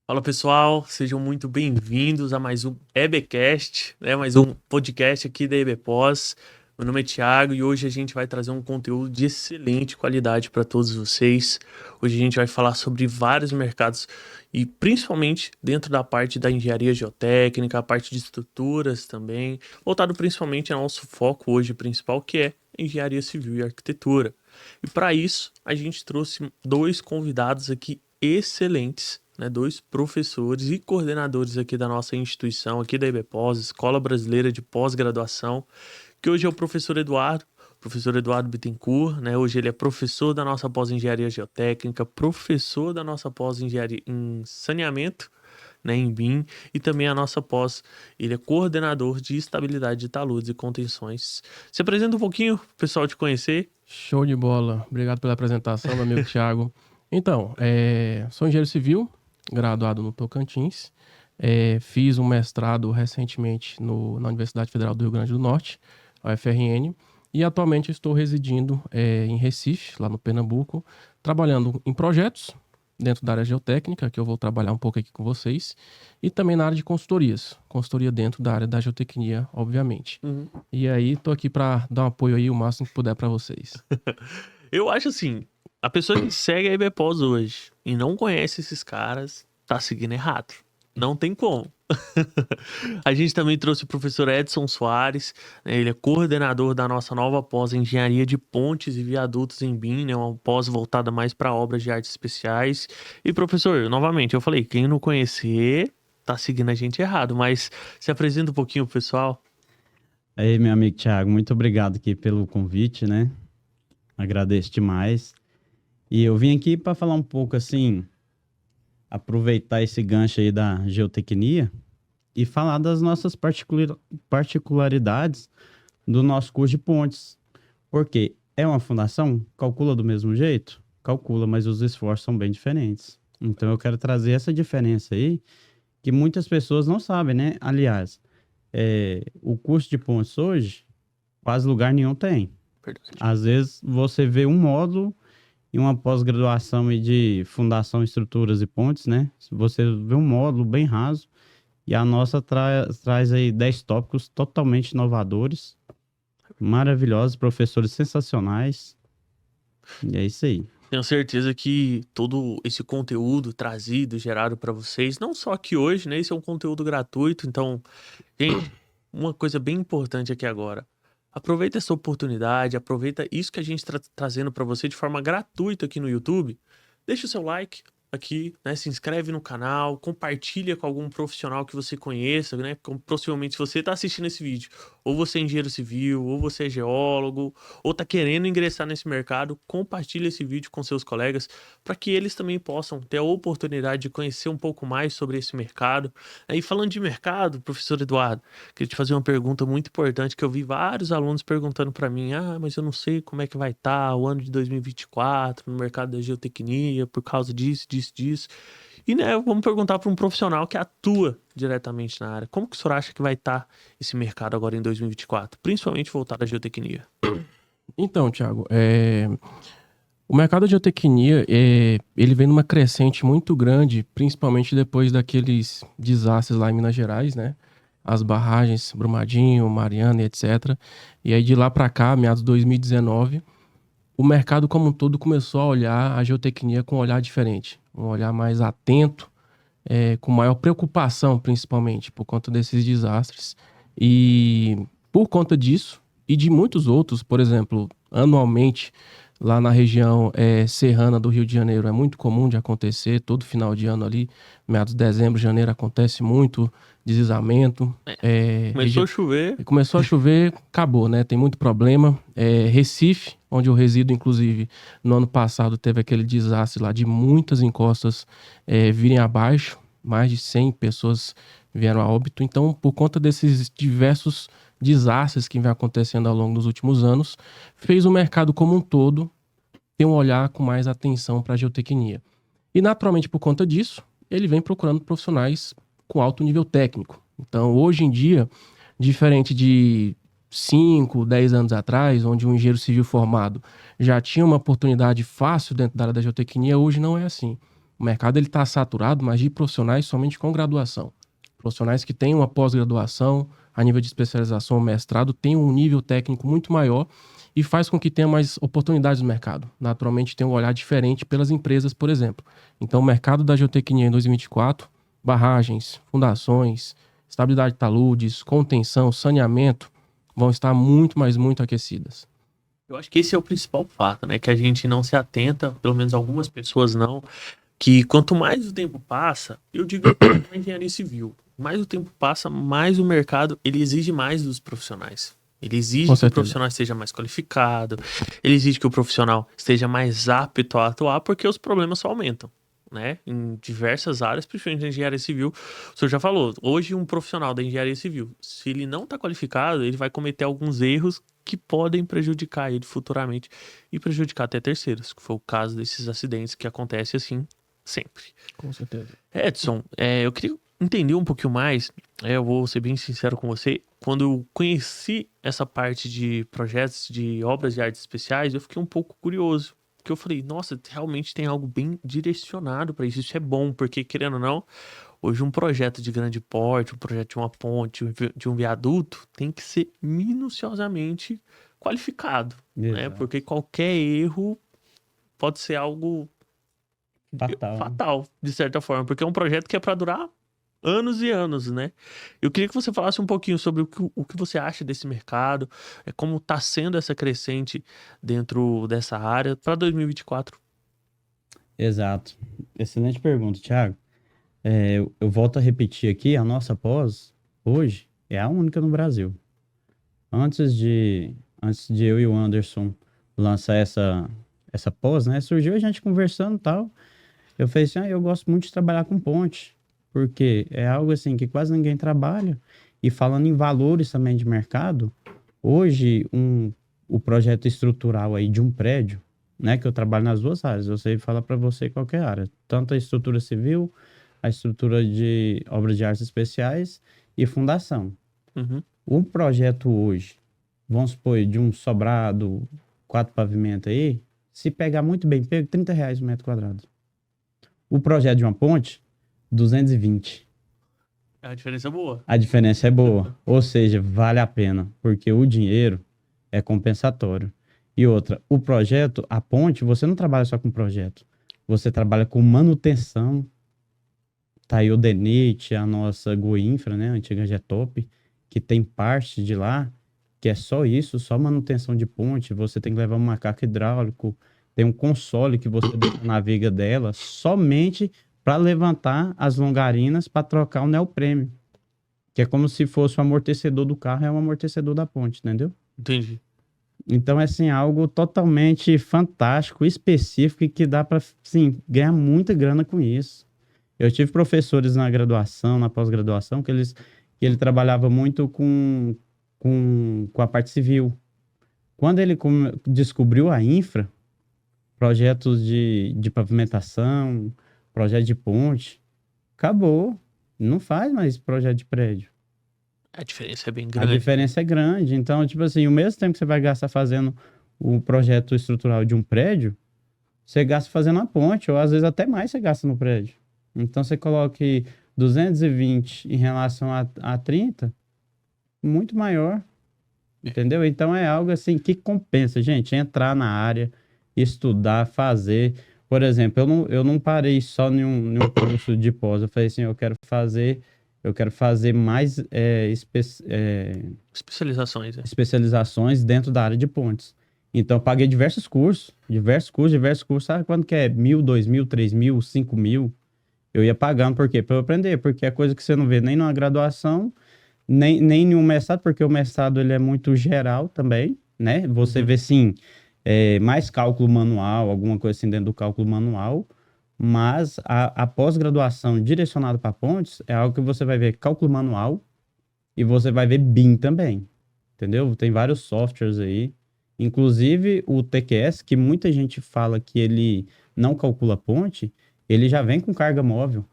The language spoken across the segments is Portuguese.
Fala pessoal, sejam muito bem-vindos a mais um EBcast, né? Mais um podcast aqui da EBPOS. Meu nome é Thiago e hoje a gente vai trazer um conteúdo de excelente qualidade para todos vocês. Hoje a gente vai falar sobre vários mercados e principalmente dentro da parte da engenharia geotécnica, a parte de estruturas também, voltado principalmente ao nosso foco hoje principal, que é engenharia civil e arquitetura. E para isso, a gente trouxe dois convidados aqui excelentes, né, dois professores e coordenadores aqui da nossa instituição, aqui da IBPOS, Escola Brasileira de Pós-Graduação, que hoje é o professor Eduardo Bittencourt, né? Hoje ele é professor da nossa pós-engenharia geotécnica, professor da nossa pós-engenharia em saneamento, né, em BIM, e também a nossa pós, ele é coordenador de estabilidade de taludes e contenções. Se apresenta um pouquinho, pro pessoal te conhecer. Show de bola. Obrigado pela apresentação, meu amigo Thiago. Então, sou engenheiro civil, graduado no Tocantins. Fiz um mestrado recentemente na Universidade Federal do Rio Grande do Norte, a UFRN, e atualmente estou residindo em Recife, lá no Pernambuco, trabalhando em projetos dentro da área geotécnica, que eu vou trabalhar um pouco aqui com vocês, e também na área de consultorias, consultoria dentro da área da geotecnia, obviamente. E aí, tô aqui para dar um apoio aí o máximo que puder para vocês. Eu acho assim, a pessoa que segue a IBPOS hoje e não conhece esses caras, tá seguindo errado. Não tem como. A gente também trouxe o professor Edson Soares, né, ele é coordenador da nossa nova pós em Engenharia de Pontes e Viadutos em BIM, né, uma pós voltada mais para obras de artes especiais. E professor, novamente, eu falei, quem não conhecer, tá seguindo a gente errado, mas se apresenta um pouquinho pro pessoal. Aí, meu amigo Thiago, muito obrigado aqui pelo convite, né? Agradeço demais. E eu vim aqui para falar um pouco, assim, aproveitar esse gancho aí da geotecnia e falar das nossas particularidades do nosso curso de pontes. Porque é uma fundação? Calcula do mesmo jeito? Calcula, mas os esforços são bem diferentes. Então, eu quero trazer essa diferença aí, que muitas pessoas não sabem, né? Aliás, o curso de pontes hoje, quase lugar nenhum tem. Verdade. Às vezes você vê um módulo e uma pós-graduação aí de fundação, estruturas e pontes, né? Você vê um módulo bem raso e a nossa traz aí 10 tópicos totalmente inovadores, maravilhosos, professores sensacionais. E é isso aí. Tenho certeza que todo esse conteúdo trazido, gerado para vocês, não só aqui hoje, né? Esse é um conteúdo gratuito, então, gente, uma coisa bem importante aqui agora. Aproveita essa oportunidade, aproveita isso que a gente está trazendo para você de forma gratuita aqui no YouTube. Deixa o seu like aqui, né? Se inscreve no canal, compartilha com algum profissional que você conheça, né? Como possivelmente se você está assistindo esse vídeo, ou você é engenheiro civil, ou você é geólogo, ou está querendo ingressar nesse mercado, compartilha esse vídeo com seus colegas para que eles também possam ter a oportunidade de conhecer um pouco mais sobre esse mercado. E falando de mercado, professor Eduardo, queria te fazer uma pergunta muito importante que eu vi vários alunos perguntando para mim: ah, mas eu não sei como é que vai estar o ano de 2024 no mercado da geotecnia por causa disso. E, né, vamos perguntar para um profissional que atua diretamente na área. Como que o senhor acha que vai estar esse mercado agora em 2024, principalmente voltado à geotecnia? Então, Thiago, o mercado de geotecnia, ele vem numa crescente muito grande, principalmente depois daqueles desastres lá em Minas Gerais, né? As barragens Brumadinho, Mariana, etc. E aí de lá para cá, meados de 2019, o mercado como um todo começou a olhar a geotecnia com um olhar diferente, um olhar mais atento, com maior preocupação, principalmente, por conta desses desastres. E por conta disso, e de muitos outros, por exemplo, anualmente, lá na região serrana do Rio de Janeiro, é muito comum de acontecer, todo final de ano ali, meados de dezembro, janeiro, acontece muito deslizamento. Começou a chover. Começou a chover, acabou, né? Tem muito problema. Recife, onde eu resido, inclusive, no ano passado teve aquele desastre lá de muitas encostas virem abaixo, mais de 100 pessoas vieram a óbito. Então, por conta desses diversos desastres que vem acontecendo ao longo dos últimos anos, fez o mercado como um todo ter um olhar com mais atenção para a geotecnia. E, naturalmente, por conta disso, ele vem procurando profissionais com alto nível técnico. Então, hoje em dia, diferente de 5, 10 anos atrás, onde um engenheiro civil formado já tinha uma oportunidade fácil dentro da área da geotecnia, hoje não é assim. O mercado ele está saturado, mas de profissionais somente com graduação. Profissionais que têm uma pós-graduação, a nível de especialização ou mestrado, têm um nível técnico muito maior e faz com que tenha mais oportunidades no mercado. Naturalmente, tem um olhar diferente pelas empresas, por exemplo. Então, o mercado da geotecnia em 2024, barragens, fundações, estabilidade de taludes, contenção, saneamento, vão estar muito aquecidas. Eu acho que esse é o principal fato, né? Que a gente não se atenta, pelo menos algumas pessoas não, que quanto mais o tempo passa, eu digo na engenharia civil, mais o tempo passa, mais o mercado, ele exige mais dos profissionais. Ele exige que o profissional esteja mais qualificado, ele exige que o profissional esteja mais apto a atuar, porque os problemas só aumentam, né? Em diversas áreas, principalmente na engenharia civil. O senhor já falou, hoje um profissional da engenharia civil, se ele não está qualificado, ele vai cometer alguns erros que podem prejudicar ele futuramente e prejudicar até terceiros, que foi o caso desses acidentes que acontecem assim sempre. Com certeza. Edson, eu queria entender um pouquinho mais, eu vou ser bem sincero com você, quando eu conheci essa parte de projetos de obras de artes especiais, eu fiquei um pouco curioso, porque eu falei, nossa, realmente tem algo bem direcionado para isso, isso é bom, porque querendo ou não, hoje um projeto de grande porte, um projeto de uma ponte, de um viaduto, tem que ser minuciosamente qualificado, né? Porque qualquer erro pode ser algo fatal, de certa forma, porque é um projeto que é para durar anos e anos, né? Eu queria que você falasse um pouquinho sobre o que você acha desse mercado, como está sendo essa crescente dentro dessa área para 2024. Exato. Excelente pergunta, Thiago. Eu volto a repetir aqui, a nossa pós, hoje, é a única no Brasil. Antes de eu e o Anderson lançar essa pós, né? Surgiu a gente conversando e tal. Eu falei assim, eu gosto muito de trabalhar com ponte, porque é algo assim que quase ninguém trabalha. E falando em valores também de mercado, hoje o projeto estrutural aí de um prédio, né? Que eu trabalho nas duas áreas, eu sei falar para você qualquer área. Tanto a estrutura civil, a estrutura de obras de artes especiais e fundação. Uhum. Um projeto hoje, vamos supor, de um sobrado, 4 pavimentos aí, se pegar muito bem pego, R$30 o metro quadrado. O projeto de uma ponte, 220. A diferença é boa. A diferença é boa. Ou seja, vale a pena, porque o dinheiro é compensatório. E outra, o projeto, a ponte, você não trabalha só com projeto. Você trabalha com manutenção. Tá aí o DENIT, a nossa Goinfra, né, a antiga Getop, que tem parte de lá, que é só isso, só manutenção de ponte. Você tem que levar um macaco hidráulico, tem um console que você navega dela, somente para levantar as longarinas para trocar o neoprêmio. Que é como se fosse o amortecedor do carro, é o amortecedor da ponte, entendeu? Entendi. Então é assim, algo totalmente fantástico, específico e que dá para, sim, ganhar muita grana com isso. Eu tive professores na graduação, na pós-graduação, que ele trabalhava muito com a parte civil. Quando ele descobriu a infra, projetos de pavimentação, projeto de ponte, acabou. Não faz mais projeto de prédio. A diferença é bem grande. A diferença é grande. Então, tipo assim, o mesmo tempo que você vai gastar fazendo o projeto estrutural de um prédio, você gasta fazendo uma ponte, ou às vezes até mais você gasta no prédio. Então, você coloque 220 em relação a 30, muito maior. Entendeu? Então, é algo assim que compensa, gente, entrar na área, estudar, fazer. Por exemplo, eu não parei só em um curso de pós. Eu falei assim, eu quero fazer mais Especializações. especializações dentro da área de pontes. Então, eu paguei diversos cursos. Sabe quando que é 1.000, 2.000, 3.000, 5.000? Eu ia pagando, por quê? Para eu aprender, porque é coisa que você não vê nem numa graduação, nem em um mestrado, porque o mestrado ele é muito geral também, né? Você vê, sim, mais cálculo manual, alguma coisa assim dentro do cálculo manual, mas a pós-graduação direcionada para pontes é algo que você vai ver cálculo manual e você vai ver BIM também, entendeu? Tem vários softwares aí, inclusive o TQS, que muita gente fala que ele não calcula ponte, ele já vem com carga móvel.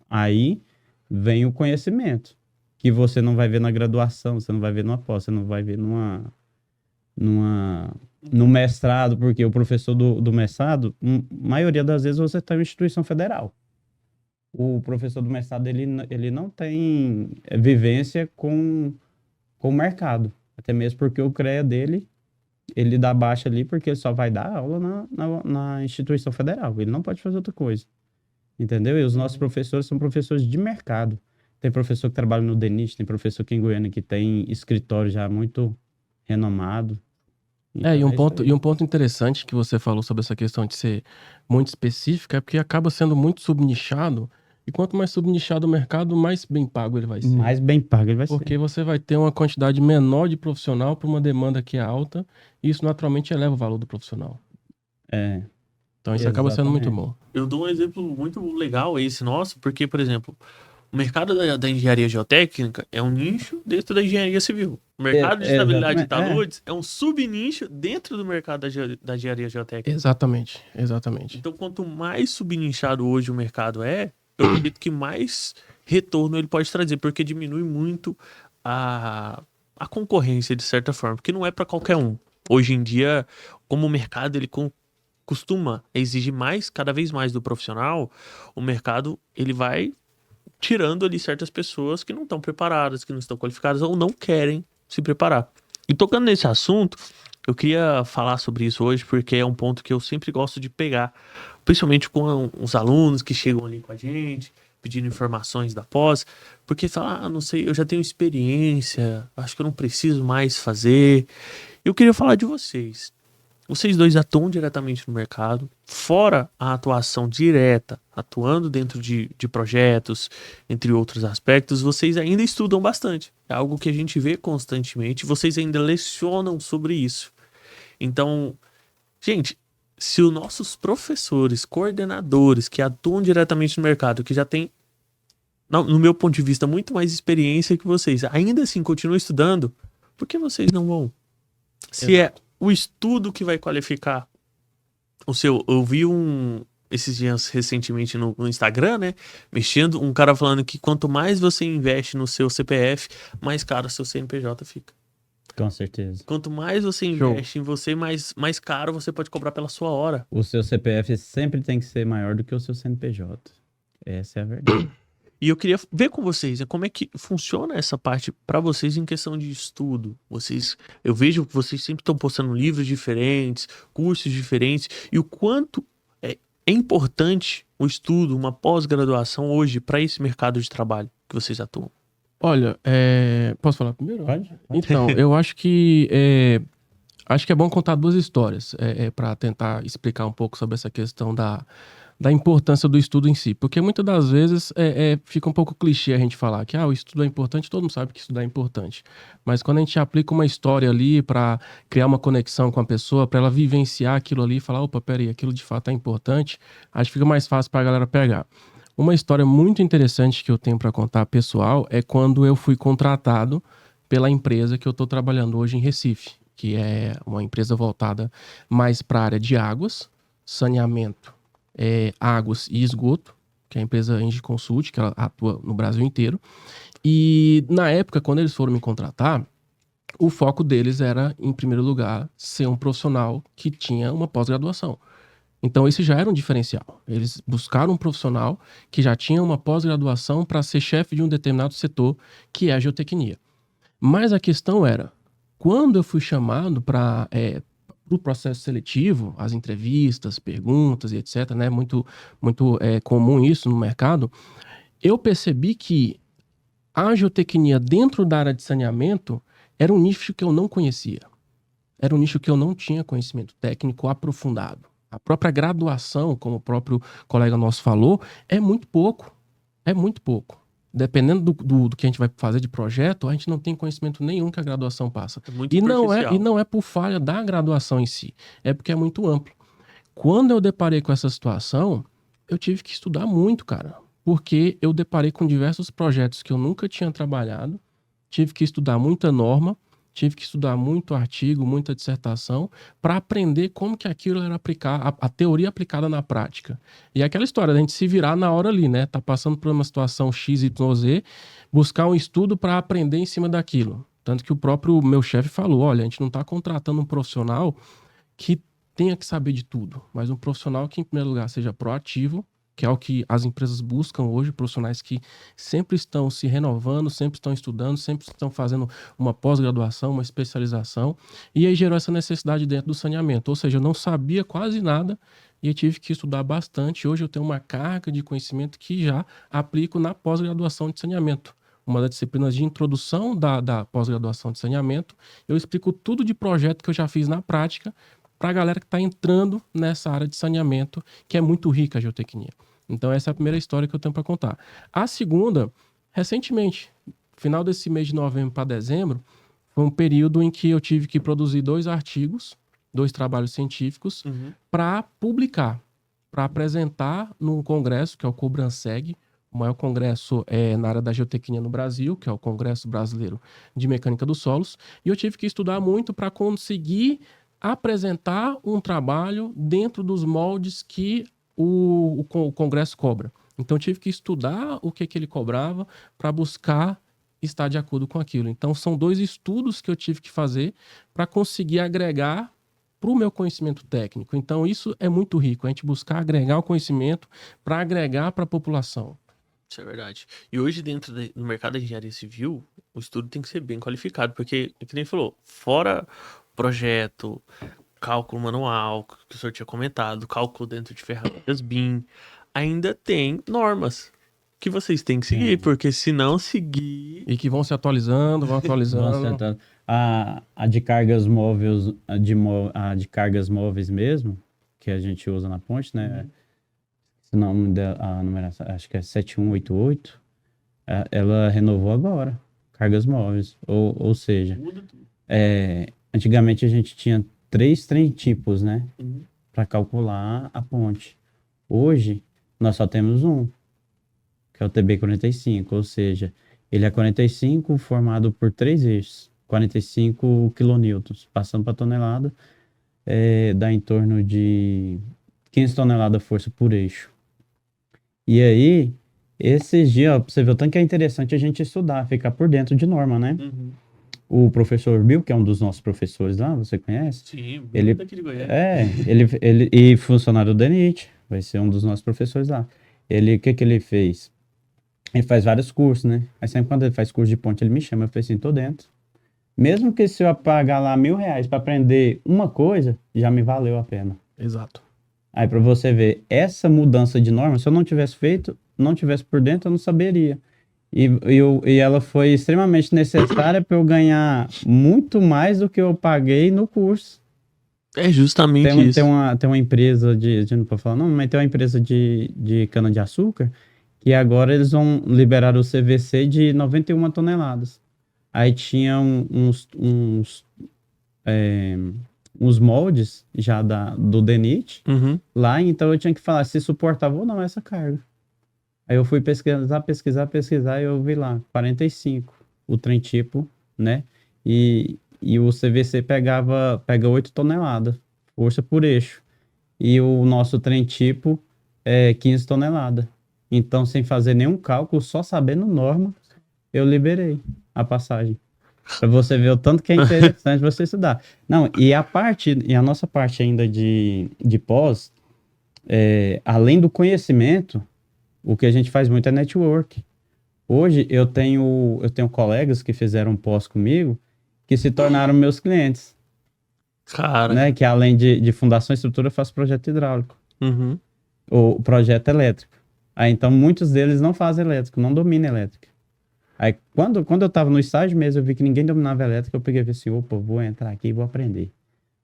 Aí vem o conhecimento, que você não vai ver na graduação, você não vai ver numa pós, você não vai ver numa No mestrado, porque o professor do mestrado, maioria das vezes você está em uma instituição federal. O professor do mestrado, ele não tem vivência com o mercado. Até mesmo porque o CREA dele, ele dá baixa ali porque ele só vai dar aula na instituição federal. Ele não pode fazer outra coisa. Entendeu? E os nossos professores são professores de mercado. Tem professor que trabalha no DENIT, tem professor aqui em Goiânia que tem escritório já muito renomado. Então, E isso aí. um ponto interessante que você falou sobre essa questão de ser muito específica é porque acaba sendo muito subnichado. E quanto mais subnichado o mercado, mais bem pago ele vai ser. Mais bem pago ele vai ser. Porque você vai ter uma quantidade menor de profissional para uma demanda que é alta. E isso naturalmente eleva o valor do profissional. Então isso acaba sendo muito bom. Eu dou um exemplo muito legal esse nosso, porque, por exemplo, o mercado da engenharia geotécnica é um nicho dentro da engenharia civil. O mercado de estabilidade de taludes é um subnicho dentro do mercado da engenharia geotécnica. Exatamente. Então, quanto mais subnichado hoje o mercado eu acredito que mais retorno ele pode trazer, porque diminui muito a concorrência, de certa forma, porque não é para qualquer um. Hoje em dia, como o mercado ele costuma exigir cada vez mais do profissional, o mercado ele vai tirando ali certas pessoas que não estão preparadas, que não estão qualificadas ou não querem se preparar. E tocando nesse assunto, eu queria falar sobre isso hoje, porque é um ponto que eu sempre gosto de pegar, principalmente com os alunos que chegam ali com a gente, pedindo informações da pós, porque falam, não sei, eu já tenho experiência, acho que eu não preciso mais fazer. Eu queria falar de vocês. Vocês dois atuam diretamente no mercado, fora a atuação direta, atuando dentro de projetos, entre outros aspectos, vocês ainda estudam bastante. É algo que a gente vê constantemente, vocês ainda lecionam sobre isso. Então, gente, se os nossos professores, coordenadores que atuam diretamente no mercado, que já têm, no meu ponto de vista, muito mais experiência que vocês, ainda assim continuam estudando, por que vocês não vão? Se é o estudo que vai qualificar o seu... Eu vi esses dias recentemente no Instagram, né? Mexendo, um cara falando que quanto mais você investe no seu CPF, mais caro o seu CNPJ fica. Com certeza. Quanto mais você investe em você, mais caro você pode cobrar pela sua hora. O seu CPF sempre tem que ser maior do que o seu CNPJ. Essa é a verdade. E eu queria ver com vocês, como é que funciona essa parte para vocês em questão de estudo. Eu vejo que vocês sempre estão postando livros diferentes, cursos diferentes, e o quanto é importante o estudo, uma pós-graduação hoje para esse mercado de trabalho que vocês atuam. Olha, posso falar primeiro? Pode. Então, eu acho que é bom contar duas histórias para tentar explicar um pouco sobre essa questão da importância do estudo em si. Porque muitas das vezes fica um pouco clichê a gente falar que o estudo é importante, todo mundo sabe que estudar é importante. Mas quando a gente aplica uma história ali para criar uma conexão com a pessoa, para ela vivenciar aquilo ali e falar, opa, peraí, aquilo de fato é importante, acho que fica mais fácil para a galera pegar. Uma história muito interessante que eu tenho para contar pessoal é quando eu fui contratado pela empresa que eu estou trabalhando hoje em Recife, que é uma empresa voltada mais para a área de águas, saneamento, águas e esgoto, que é a empresa Engie Consult, que ela atua no Brasil inteiro. E na época, quando eles foram me contratar, o foco deles era, em primeiro lugar, ser um profissional que tinha uma pós-graduação. Então, esse já era um diferencial. Eles buscaram um profissional que já tinha uma pós-graduação para ser chefe de um determinado setor, que é a geotecnia. Mas a questão era, quando eu fui chamado para o processo seletivo, as entrevistas, perguntas e etc., né? Muito comum isso no mercado, eu percebi que a geotecnia dentro da área de saneamento era um nicho que eu não conhecia. Era um nicho que eu não tinha conhecimento técnico aprofundado. A própria graduação, como o próprio colega nosso falou, é muito pouco. É muito pouco. Dependendo do que a gente vai fazer de projeto, a gente não tem conhecimento nenhum que a graduação passa. É muito superficial. E não é por falha da graduação em si. É porque é muito amplo. Quando eu deparei com essa situação, eu tive que estudar muito, cara. Porque eu deparei com diversos projetos que eu nunca tinha trabalhado. Tive que estudar muita norma. Tive que estudar muito artigo, muita dissertação, para aprender como que aquilo era a teoria aplicada na prática. E aquela história da gente se virar na hora ali, né? Tá passando por uma situação X, Y, Z, buscar um estudo para aprender em cima daquilo. Tanto que o próprio meu chefe falou, olha, a gente não tá contratando um profissional que tenha que saber de tudo, mas um profissional que, em primeiro lugar, seja proativo, que é o que as empresas buscam hoje, profissionais que sempre estão se renovando, sempre estão estudando, sempre estão fazendo uma pós-graduação, uma especialização, e aí gerou essa necessidade dentro do saneamento, ou seja, eu não sabia quase nada e eu tive que estudar bastante. Hoje eu tenho uma carga de conhecimento que já aplico na pós-graduação de saneamento. Uma das disciplinas de introdução da pós-graduação de saneamento, eu explico tudo de projeto que eu já fiz na prática para a galera que está entrando nessa área de saneamento, que é muito rica a geotecnia. Então essa é a primeira história que eu tenho para contar. A segunda, recentemente, final desse mês de novembro para dezembro, foi um período em que eu tive que produzir 2 artigos, 2 trabalhos científicos, para publicar, para apresentar num congresso, que é o Cobranseg, o maior congresso na área da geotecnia no Brasil, que é o Congresso Brasileiro de Mecânica dos Solos, e eu tive que estudar muito para conseguir apresentar um trabalho dentro dos moldes que o Congresso cobra. Então, eu tive que estudar o que ele cobrava para buscar estar de acordo com aquilo. Então, são 2 estudos que eu tive que fazer para conseguir agregar para o meu conhecimento técnico. Então, isso é muito rico, a gente buscar agregar o conhecimento para agregar para a população. Isso é verdade. E hoje, dentro do mercado de engenharia civil, o estudo tem que ser bem qualificado, porque, como nem falou, fora projeto, cálculo manual, que o senhor tinha comentado, cálculo dentro de ferramentas BIM, ainda tem normas que vocês têm que seguir, porque se não seguir... E que vão se atualizando, vão atualizando. A de cargas móveis, a de cargas móveis mesmo, que a gente usa na ponte, né? Se não, a numeração, acho que é 7188, ela renovou agora, cargas móveis. Ou seja, Muda tudo. Antigamente a gente tinha 3 trem tipos, né? Para calcular a ponte. Hoje, nós só temos um, que é o TB45, ou seja, ele é 45 formado por 3 eixos, 45 quilonewtons, passando para tonelada, dá em torno de 15 toneladas de força por eixo. E aí, esses dias, ó, pra você ver o tanto que é interessante a gente estudar, ficar por dentro de norma, né? O professor Bill, que é um dos nossos professores lá, você conhece? Sim, Ele daqui de Goiás. ele e funcionário do DENIT, vai ser um dos nossos professores lá. O que ele fez? Ele faz vários cursos, né? Aí sempre quando ele faz curso de ponte, ele me chama, eu falei assim, tô dentro. Mesmo que se eu pagar lá R$1.000 para aprender uma coisa, já me valeu a pena. Exato. Aí para você ver, essa mudança de norma, se eu não tivesse feito, não tivesse por dentro, eu não saberia. E ela foi extremamente necessária para eu ganhar muito mais do que eu paguei no curso. É justamente isso. Tem uma empresa não pode falar não, mas tem uma empresa de cana-de-açúcar que agora eles vão liberar o CVC de 91 toneladas. Aí tinha uns moldes já do DENIT lá, então eu tinha que falar se suportava ou não essa carga. Aí eu fui pesquisar e eu vi lá, 45, o trem tipo, né? E o CVC pega 8 toneladas, força por eixo. E o nosso trem tipo é 15 toneladas. Então, sem fazer nenhum cálculo, só sabendo norma, eu liberei a passagem. Pra você ver o tanto que é interessante você estudar. Não, e a nossa parte ainda de pós, além do conhecimento, o que a gente faz muito é network. Hoje eu tenho colegas que fizeram pós comigo que se tornaram meus clientes. Cara. Né? Que além de fundação e estrutura, eu faço projeto hidráulico. O projeto elétrico. Aí então muitos deles não fazem elétrico, não dominam elétrica. Aí quando eu estava no estágio mesmo, eu vi que ninguém dominava elétrica, eu peguei e falei assim, opa, vou entrar aqui e vou aprender.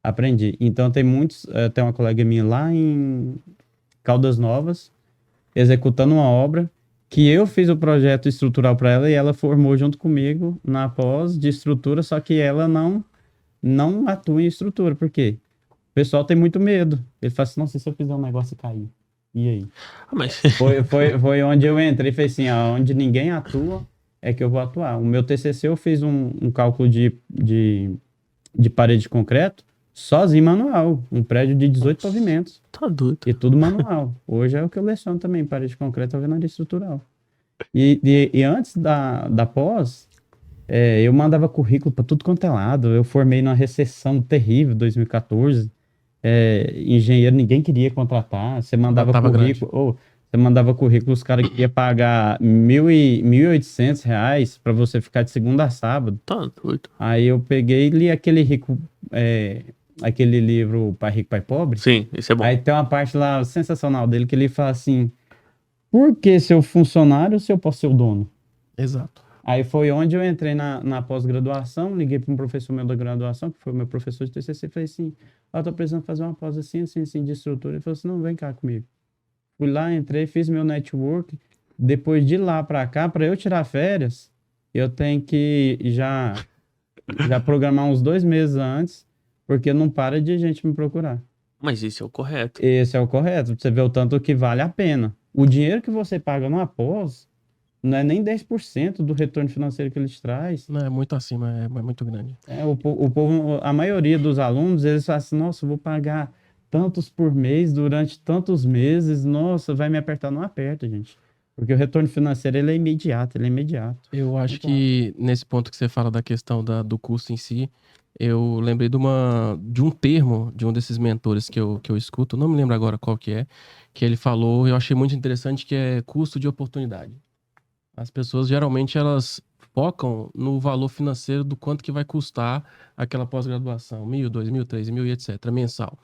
Aprendi. Então tem uma colega minha lá em Caldas Novas, executando uma obra, que eu fiz o projeto estrutural para ela e ela formou junto comigo na pós de estrutura, só que ela não atua em estrutura. Por quê? O pessoal tem muito medo. Ele fala assim, nossa, se eu fizer um negócio cair, e aí? Mas... Foi onde eu entrei e falei assim, onde ninguém atua, é que eu vou atuar. O meu TCC eu fiz um cálculo de parede de concreto, sozinho, manual. Um prédio de 18 pavimentos. Tá doido. E tudo manual. Hoje é o que eu leciono também, parede de concreto, alvenaria estrutural. E antes da pós, eu mandava currículo para tudo quanto é lado. Eu formei numa recessão terrível, 2014. engenheiro, ninguém queria contratar. Você mandava Tava currículo, você mandava currículo, os caras queriam pagar R$ 1.800 para você ficar de segunda a sábado. Tá doido. Aí eu peguei e li aquele livro Pai Rico, Pai Pobre. Sim, isso é bom. Aí tem uma parte lá sensacional dele que ele fala assim: por que ser o funcionário se eu posso ser o dono? Exato. Aí foi onde eu entrei na pós-graduação, liguei para um professor meu da graduação, que foi meu professor de TCC, e falei assim: eu tô precisando fazer uma pós assim, assim, assim, de estrutura. Ele falou assim: não, vem cá comigo. Fui lá, entrei, fiz meu network. Depois de lá para cá, para eu tirar férias, eu tenho que já programar uns 2 meses antes, porque não para de gente me procurar. Mas isso é o correto. Esse é o correto, pra você ver o tanto que vale a pena. O dinheiro que você paga numa pós não é nem 10% do retorno financeiro que eles traz. Não é muito acima, é muito grande. O povo, a maioria dos alunos, eles falam assim: nossa, eu vou pagar tantos por mês durante tantos meses, nossa, vai me apertar. Não aperta, gente. Porque o retorno financeiro, ele é imediato, Eu acho Muito que nesse ponto que você fala da questão do custo em si, eu lembrei de um termo de um desses mentores que eu escuto, não me lembro agora qual que ele falou, eu achei muito interessante, que é custo de oportunidade. As pessoas geralmente elas focam no valor financeiro do quanto que vai custar aquela pós-graduação, 1.000, 2.000, 3.000 e etc, mensal.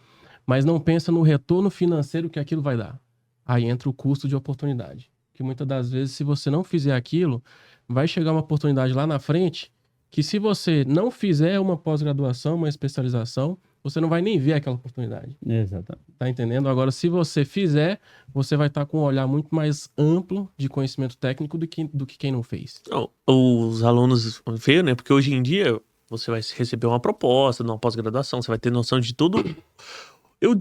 Mas não pensa no retorno financeiro que aquilo vai dar. Aí entra o custo de oportunidade. Que muitas das vezes, se você não fizer aquilo, vai chegar uma oportunidade lá na frente que, se você não fizer uma pós-graduação, uma especialização, você não vai nem ver aquela oportunidade. Exatamente. Tá entendendo? Agora, se você fizer, você vai estar com um olhar muito mais amplo de conhecimento técnico do que quem não fez. Não, os alunos veem, né? Porque hoje em dia você vai receber uma proposta de uma pós-graduação, você vai ter noção de tudo. Eu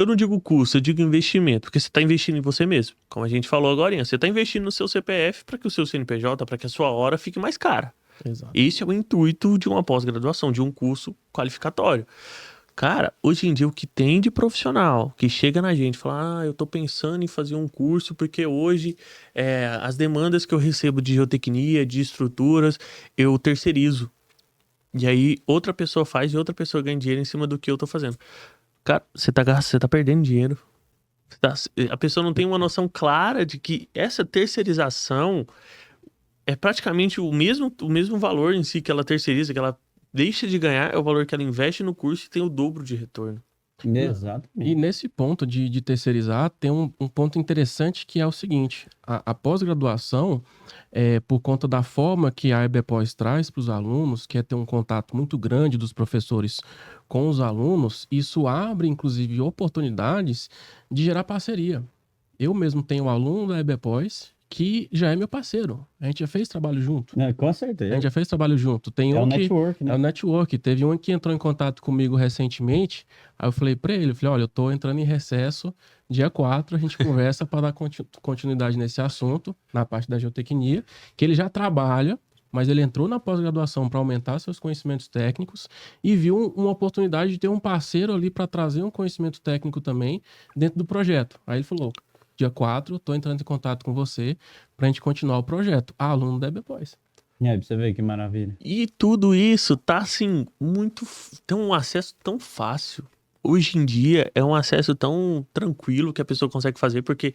não digo custo, eu digo investimento, porque você está investindo em você mesmo. Como a gente falou agora, você está investindo no seu CPF para que o seu CNPJ, para que a sua hora fique mais cara. Exato. Esse é o intuito de uma pós-graduação, de um curso qualificatório. Cara, hoje em dia o que tem de profissional que chega na gente e fala: eu tô pensando em fazer um curso porque hoje as demandas que eu recebo de geotecnia, de estruturas, eu terceirizo. E aí outra pessoa faz e outra pessoa ganha dinheiro em cima do que eu tô fazendo. Cara, você tá perdendo dinheiro. A pessoa não tem uma noção clara de que essa terceirização é praticamente o mesmo valor em si que ela terceiriza, que ela deixa de ganhar, é o valor que ela investe no curso e tem o dobro de retorno. Exatamente. E nesse ponto de terceirizar, tem um ponto interessante, que é o seguinte: a pós-graduação, por conta da forma que a EBPOS traz para os alunos, que é ter um contato muito grande dos professores com os alunos, isso abre, inclusive, oportunidades de gerar parceria. Eu mesmo tenho um aluno da EBPOS que já é meu parceiro. A gente já fez trabalho junto. Com A certeza. gente já fez trabalho junto. Tem É um o que network, é né? o network. Teve um que entrou em contato comigo recentemente. Aí eu falei pra ele, olha, eu tô entrando em recesso dia 4, a gente conversa para dar continuidade nesse assunto, na parte da geotecnia, que ele já trabalha, mas ele entrou na pós-graduação para aumentar seus conhecimentos técnicos e viu uma oportunidade de ter um parceiro ali para trazer um conhecimento técnico também dentro do projeto. Aí ele falou: dia 4, eu tô entrando em contato com você pra gente continuar o projeto. Aluno da EBPOS. E aí, pra você ver que maravilha. E tudo isso tá assim, tem um acesso tão fácil. Hoje em dia é um acesso tão tranquilo que a pessoa consegue fazer, porque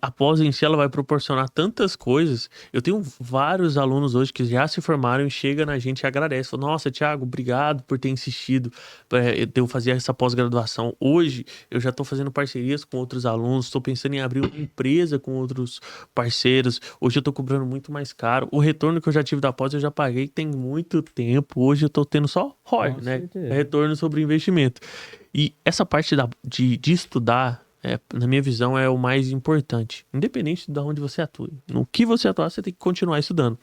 a pós em si ela vai proporcionar tantas coisas. Eu tenho vários alunos hoje que já se formaram e chegam na gente e agradecem. Falam: nossa, Thiago, obrigado por ter insistido de eu fazer essa pós-graduação. Hoje eu já estou fazendo parcerias com outros alunos, estou pensando em abrir uma empresa com outros parceiros. Hoje eu estou cobrando muito mais caro. O retorno que eu já tive da pós eu já paguei tem muito tempo. Hoje eu estou tendo só ROI, Com né? certeza. Retorno sobre investimento. E essa parte de estudar, na minha visão, é o mais importante. Independente de onde você atue. No que você atuar, você tem que continuar estudando.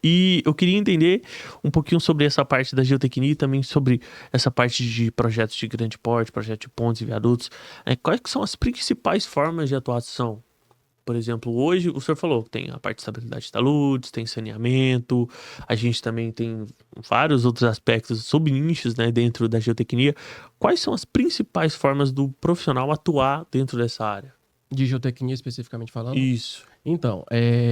E eu queria entender um pouquinho sobre essa parte da geotecnia e também sobre essa parte de projetos de grande porte, projetos de pontes e viadutos. Quais que são as principais formas de atuação? Por exemplo, hoje o senhor falou que tem a parte de estabilidade de taludes, tem saneamento, a gente também tem vários outros aspectos, subnichos, né, dentro da geotecnia. Quais são as principais formas do profissional atuar dentro dessa área? De geotecnia especificamente falando? Isso. Então,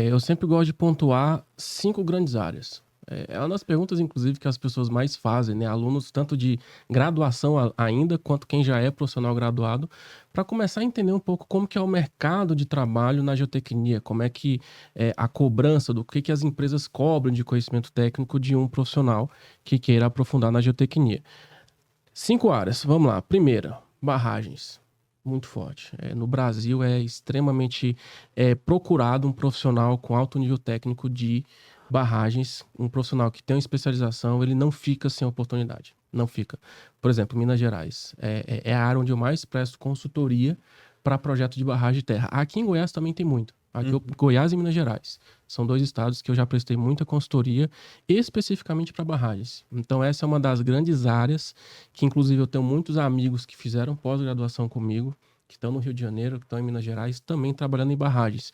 eu sempre gosto de pontuar 5 grandes áreas. É uma das perguntas, inclusive, que as pessoas mais fazem, né? Alunos tanto de graduação ainda, quanto quem já é profissional graduado, para começar a entender um pouco como que é o mercado de trabalho na geotecnia, como é que é a cobrança, do que as empresas cobram de conhecimento técnico de um profissional que queira aprofundar na geotecnia. 5 áreas, vamos lá. Primeira, barragens. Muito forte. No Brasil é extremamente procurado um profissional com alto nível técnico de barragens. Um profissional que tem uma especialização, ele não fica sem oportunidade. Não fica. Por exemplo, Minas Gerais. É a área onde eu mais presto consultoria para projeto de barragem de terra. Aqui em Goiás também tem muito. Aqui, Goiás e Minas Gerais. São 2 estados que eu já prestei muita consultoria, especificamente para barragens. Então, essa é uma das grandes áreas que, inclusive, eu tenho muitos amigos que fizeram pós-graduação comigo, que estão no Rio de Janeiro, que estão em Minas Gerais, também trabalhando em barragens.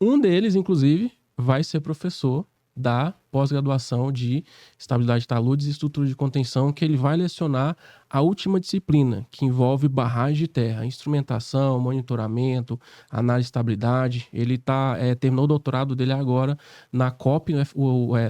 Um deles, inclusive, vai ser professor da pós-graduação de estabilidade de taludes e estrutura de contenção, que ele vai lecionar a última disciplina, que envolve barragem de terra, instrumentação, monitoramento, análise de estabilidade. Ele terminou o doutorado dele agora na COP,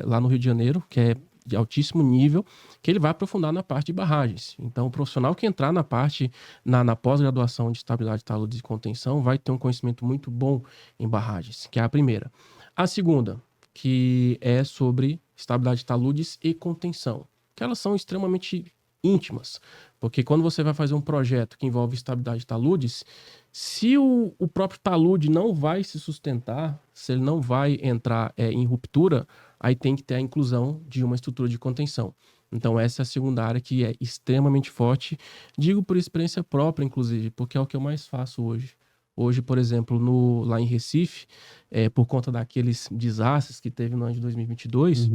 lá no Rio de Janeiro, que é de altíssimo nível, que ele vai aprofundar na parte de barragens. Então, o profissional que entrar na parte, na pós-graduação de estabilidade de taludes e contenção, vai ter um conhecimento muito bom em barragens, que é a primeira. A segunda, que é sobre estabilidade de taludes e contenção, que elas são extremamente íntimas, porque quando você vai fazer um projeto que envolve estabilidade de taludes, se o próprio talude não vai se sustentar, se ele não vai entrar em ruptura, aí tem que ter a inclusão de uma estrutura de contenção. Então essa é a segunda área que é extremamente forte, digo por experiência própria, inclusive, porque é o que eu mais faço hoje. Hoje, por exemplo, lá em Recife, por conta daqueles desastres que teve no ano de 2022,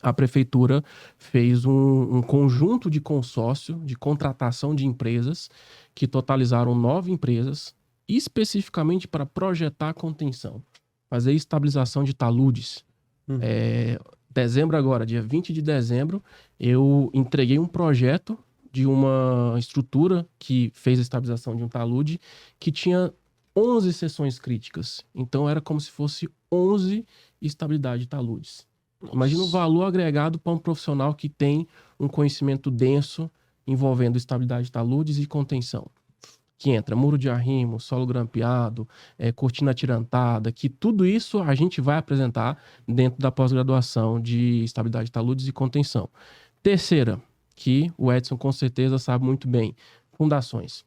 a prefeitura fez um conjunto de consórcio de contratação de empresas que totalizaram 9 empresas, especificamente para projetar a contenção, fazer estabilização de taludes. Dezembro agora, dia 20 de dezembro, eu entreguei um projeto de uma estrutura que fez a estabilização de um talude que tinha 11 seções críticas. Então, era como se fosse 11 estabilidade de taludes. Imagina o valor agregado para um profissional que tem um conhecimento denso envolvendo estabilidade de taludes e contenção. Que entra muro de arrimo, solo grampeado, cortina atirantada, que tudo isso a gente vai apresentar dentro da pós-graduação de estabilidade de taludes e contenção. Terceira, que o Edson com certeza sabe muito bem, fundações.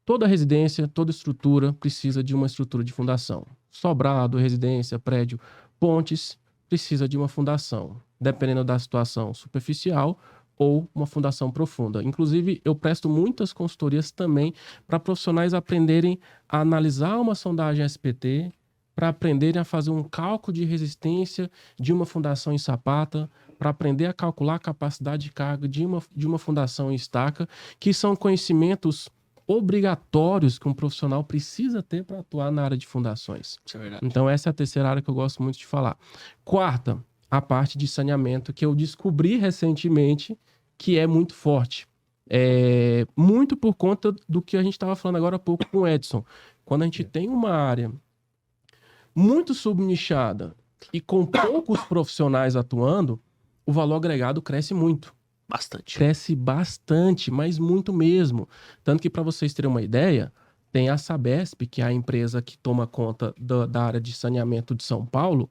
Toda residência, toda estrutura precisa de uma estrutura de fundação. Sobrado, residência, prédio, pontes, precisa de uma fundação, dependendo da situação superficial ou uma fundação profunda. Inclusive, eu presto muitas consultorias também para profissionais aprenderem a analisar uma sondagem SPT, para aprenderem a fazer um cálculo de resistência de uma fundação em sapata, para aprender a calcular a capacidade de carga de uma fundação em estaca, que são conhecimentos obrigatórios que um profissional precisa ter para atuar na área de fundações. Isso é verdade. Então, essa é a terceira área que eu gosto muito de falar. Quarta, a parte de saneamento, que eu descobri recentemente que é muito forte. Muito por conta do que a gente estava falando agora há pouco com o Edson. Quando a gente tem uma área muito subnichada e com poucos profissionais atuando, o valor agregado cresce muito. Bastante. Cresce bastante, mas muito mesmo. Tanto que, para vocês terem uma ideia, tem a Sabesp, que é a empresa que toma conta da área de saneamento de São Paulo,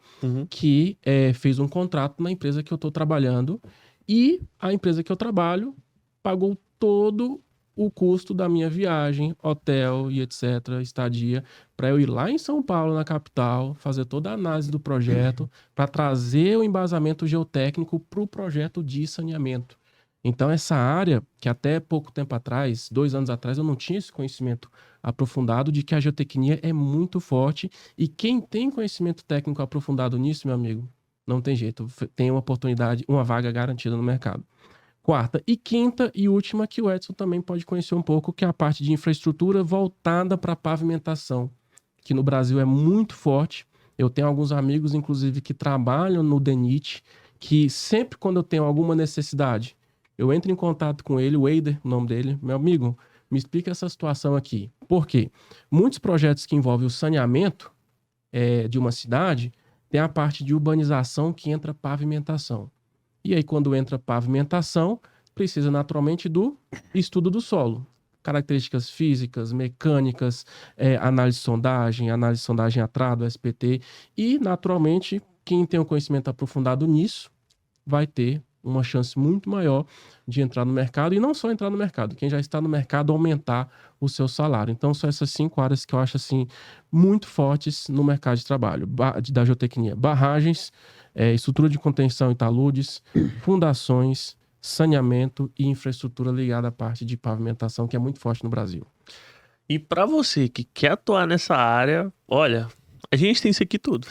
que fez um contrato na empresa que eu estou trabalhando, e a empresa que eu trabalho pagou todo o custo da minha viagem, hotel e etc., estadia, para eu ir lá em São Paulo, na capital, fazer toda a análise do projeto, para trazer o embasamento geotécnico para o projeto de saneamento. Então, essa área, que até pouco tempo atrás, 2 anos atrás, eu não tinha esse conhecimento aprofundado de que a geotecnia é muito forte, e quem tem conhecimento técnico aprofundado nisso, meu amigo, não tem jeito, tem uma oportunidade, uma vaga garantida no mercado. Quarta e quinta e última, que o Edson também pode conhecer um pouco, que é a parte de infraestrutura voltada para pavimentação, que no Brasil é muito forte. Eu tenho alguns amigos, inclusive, que trabalham no DENIT, que sempre quando eu tenho alguma necessidade, eu entro em contato com ele, o Eider, o nome dele, meu amigo, me explica essa situação aqui. Por quê? Muitos projetos que envolvem o saneamento de uma cidade tem a parte de urbanização que entra pavimentação. E aí, quando entra pavimentação, precisa naturalmente do estudo do solo. Características físicas, mecânicas, análise de sondagem ATRADO, SPT. E, naturalmente, quem tem um conhecimento aprofundado nisso vai ter uma chance muito maior de entrar no mercado. E não só entrar no mercado, quem já está no mercado aumentar o seu salário. Então, são essas 5 áreas que eu acho assim, muito fortes no mercado de trabalho da geotecnia. Barragens, estrutura de contenção e taludes, fundações, saneamento e infraestrutura ligada à parte de pavimentação, que é muito forte no Brasil. E para você que quer atuar nessa área, olha, a gente tem isso aqui tudo.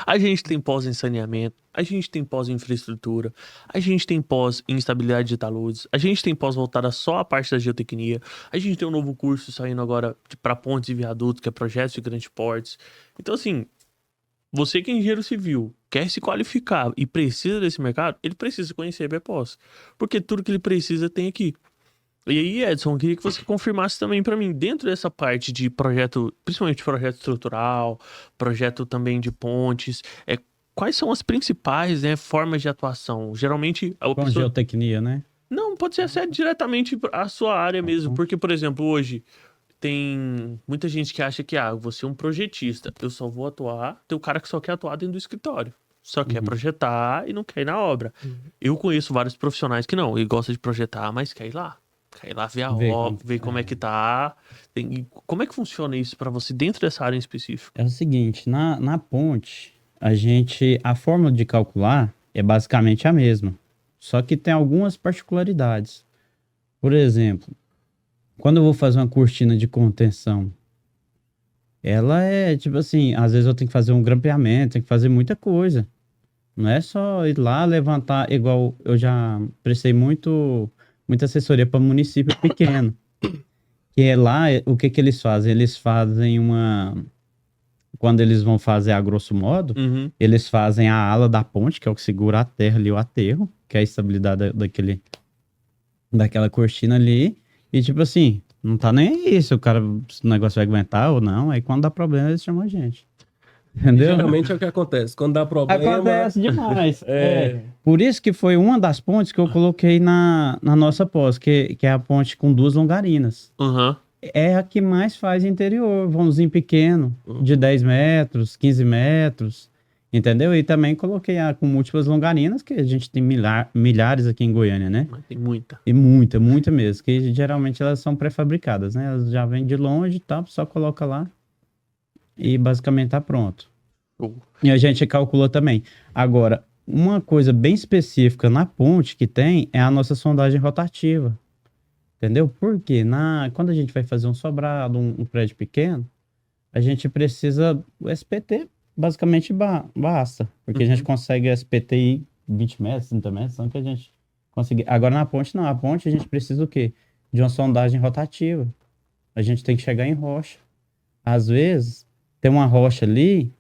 A gente tem pós em saneamento, a gente tem pós em infraestrutura, a gente tem pós em estabilidade de taludes, a gente tem pós voltada só à parte da geotecnia, a gente tem um novo curso saindo agora para pontes e viadutos, que é projetos de grandes portes. Então, assim, você que é engenheiro civil, quer se qualificar e precisa desse mercado, ele precisa conhecer a BPOS. Porque tudo que ele precisa tem aqui. E aí, Edson, eu queria que você confirmasse também para mim, dentro dessa parte de projeto, principalmente projeto estrutural, projeto também de pontes, quais são as principais, né, formas de atuação? Geralmente... Com geotecnia, né? Não, pode ser diretamente a sua área mesmo, porque, por exemplo, hoje tem muita gente que acha que, você é um projetista, eu só vou atuar, tem o cara que só quer atuar dentro do escritório. Só quer projetar e não quer ir na obra. Eu conheço vários profissionais que não, ele gosta de projetar, mas quer ir lá. Quer ir lá ver a obra, ver como é que tá. Como é que funciona isso para você dentro dessa área em específico? É o seguinte, na ponte, a fórmula de calcular é basicamente a mesma. Só que tem algumas particularidades. Por exemplo, quando eu vou fazer uma cortina de contenção, ela é tipo assim, às vezes eu tenho que fazer um grampeamento, tenho que fazer muita coisa. Não é só ir lá levantar, igual eu já prestei muita assessoria para município pequeno. Que é lá, o que eles fazem? Eles fazem quando eles vão fazer a grosso modo, eles fazem a ala da ponte, que é o que segura a terra ali, o aterro, que é a estabilidade daquela cortina ali. E tipo assim, não tá nem aí se o negócio vai aguentar ou não. Aí quando dá problema, eles chamam a gente. Entendeu? Geralmente é o que acontece. Quando dá problema... Acontece demais. Por isso que foi uma das pontes que eu coloquei na nossa pós, que é a ponte com 2 longarinas. É a que mais faz interior, vãozinho pequeno, de 10 metros, 15 metros, entendeu? E também coloquei com múltiplas longarinas, que a gente tem milhares aqui em Goiânia, né? Tem muita. E muita mesmo, que geralmente elas são pré-fabricadas, né? Elas já vêm de longe e tal, só coloca lá e basicamente tá pronto. E a gente calcula também. Agora, uma coisa bem específica na ponte que tem é a nossa sondagem rotativa. Entendeu? Porque quando a gente vai fazer um sobrado, um prédio pequeno, a gente precisa... O SPT basicamente basta. Porque a gente consegue SPT em 20 metros, 30 metros, não que a gente consegue... Agora na ponte não. A ponte a gente precisa o quê? De uma sondagem rotativa. A gente tem que chegar em rocha. Às vezes, tem uma rocha ali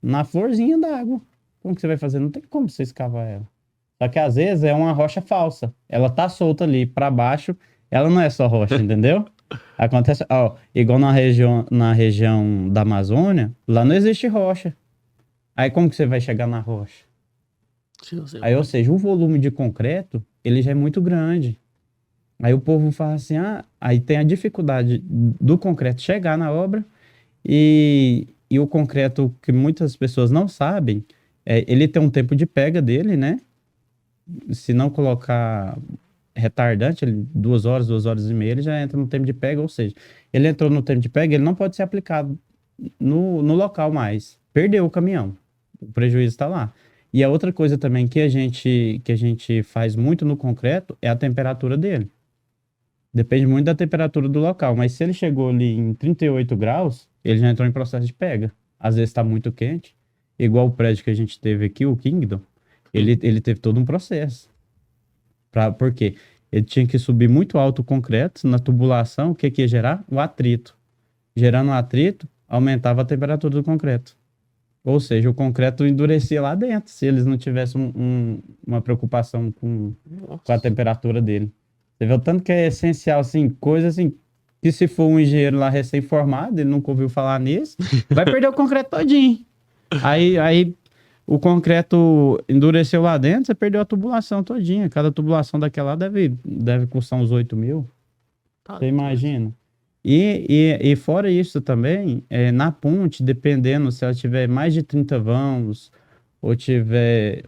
na florzinha d'água. Como que você vai fazer? Não tem como você escavar ela. Só que às vezes é uma rocha falsa. Ela tá solta ali para baixo. Ela não é só rocha, entendeu? Acontece, igual na região da Amazônia, lá não existe rocha. Aí como que você vai chegar na rocha? Aí, ou seja, o volume de concreto, ele já é muito grande. Aí o povo fala assim, aí tem a dificuldade do concreto chegar na obra e o concreto que muitas pessoas não sabem, ele tem um tempo de pega dele, né? Se não colocar retardante, 2 horas, 2 horas e meia, ele já entra no tempo de pega, ou seja, ele entrou no tempo de pega, ele não pode ser aplicado no local mais. Perdeu o caminhão, o prejuízo está lá. E a outra coisa também que a gente faz muito no concreto é a temperatura dele. Depende muito da temperatura do local, mas se ele chegou ali em 38 graus, ele já entrou em processo de pega. Às vezes está muito quente, igual o prédio que a gente teve aqui, o Kingdom, ele teve todo um processo. Por quê? Ele tinha que subir muito alto o concreto, na tubulação, o que ia gerar? O atrito. Gerando o atrito, aumentava a temperatura do concreto. Ou seja, o concreto endurecia lá dentro, se eles não tivessem uma preocupação com a temperatura dele. Você vê o tanto que é essencial, assim, coisa assim, que se for um engenheiro lá recém-formado, ele nunca ouviu falar nisso, vai perder o concreto todinho. Aí o concreto endureceu lá dentro, você perdeu a tubulação todinha. Cada tubulação daquela lá deve custar uns 8 mil. Tá Você doido. imagina? E fora isso também, na ponte, dependendo se ela tiver mais de 30 vãos,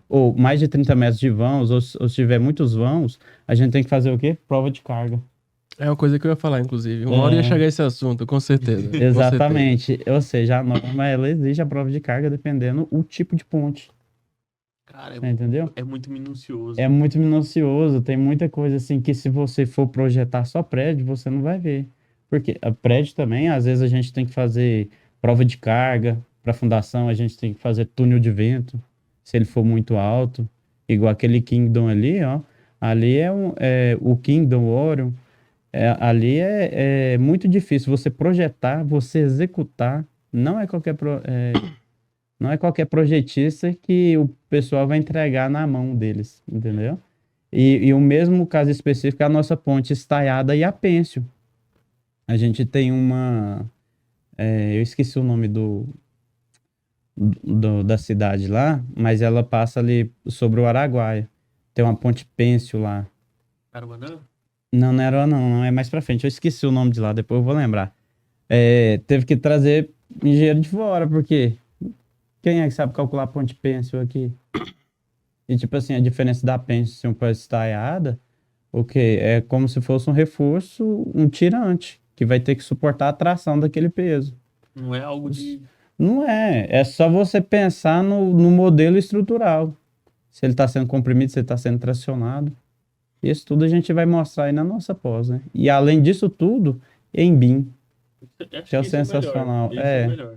ou mais de 30 metros de vãos, ou se tiver muitos vãos, a gente tem que fazer o quê? Prova de carga. É uma coisa que eu ia falar, inclusive. Uma hora ia chegar esse assunto, com certeza. Com certeza. Exatamente. Ou seja, a norma ela exige a prova de carga dependendo o tipo de ponte. Cara, Você entendeu? é muito minucioso. É muito minucioso, tem muita coisa assim que se você for projetar só prédio, você não vai ver. Porque a prédio também, às vezes a gente tem que fazer prova de carga, para fundação a gente tem que fazer túnel de vento, se ele for muito alto, igual aquele Kingdom ali, ó. Ali o Kingdom Orion, ali é muito difícil você projetar, você executar, não é não é qualquer projetista que o pessoal vai entregar na mão deles, entendeu? E o mesmo caso específico é a nossa ponte estaiada e a pêncil. A gente tem eu esqueci o nome da cidade lá, mas ela passa ali sobre o Araguaia. Tem uma ponte pêncil lá. Caruanã? Não, não era não é mais pra frente. Eu esqueci o nome de lá, depois eu vou lembrar. Teve que trazer engenheiro de fora, porque quem é que sabe calcular a ponte pêncil aqui? E tipo assim, a diferença da pêncil se uma estaiada, o quê? É como se fosse um reforço, um tirante, que vai ter que suportar a tração daquele peso. Não é algo de. Não é só você pensar no modelo estrutural. Se ele está sendo comprimido, se ele está sendo tracionado. Isso tudo a gente vai mostrar aí na nossa pós, né? E além disso tudo, em BIM, Acho que é o esse melhor. sensacional. Esse é o melhor.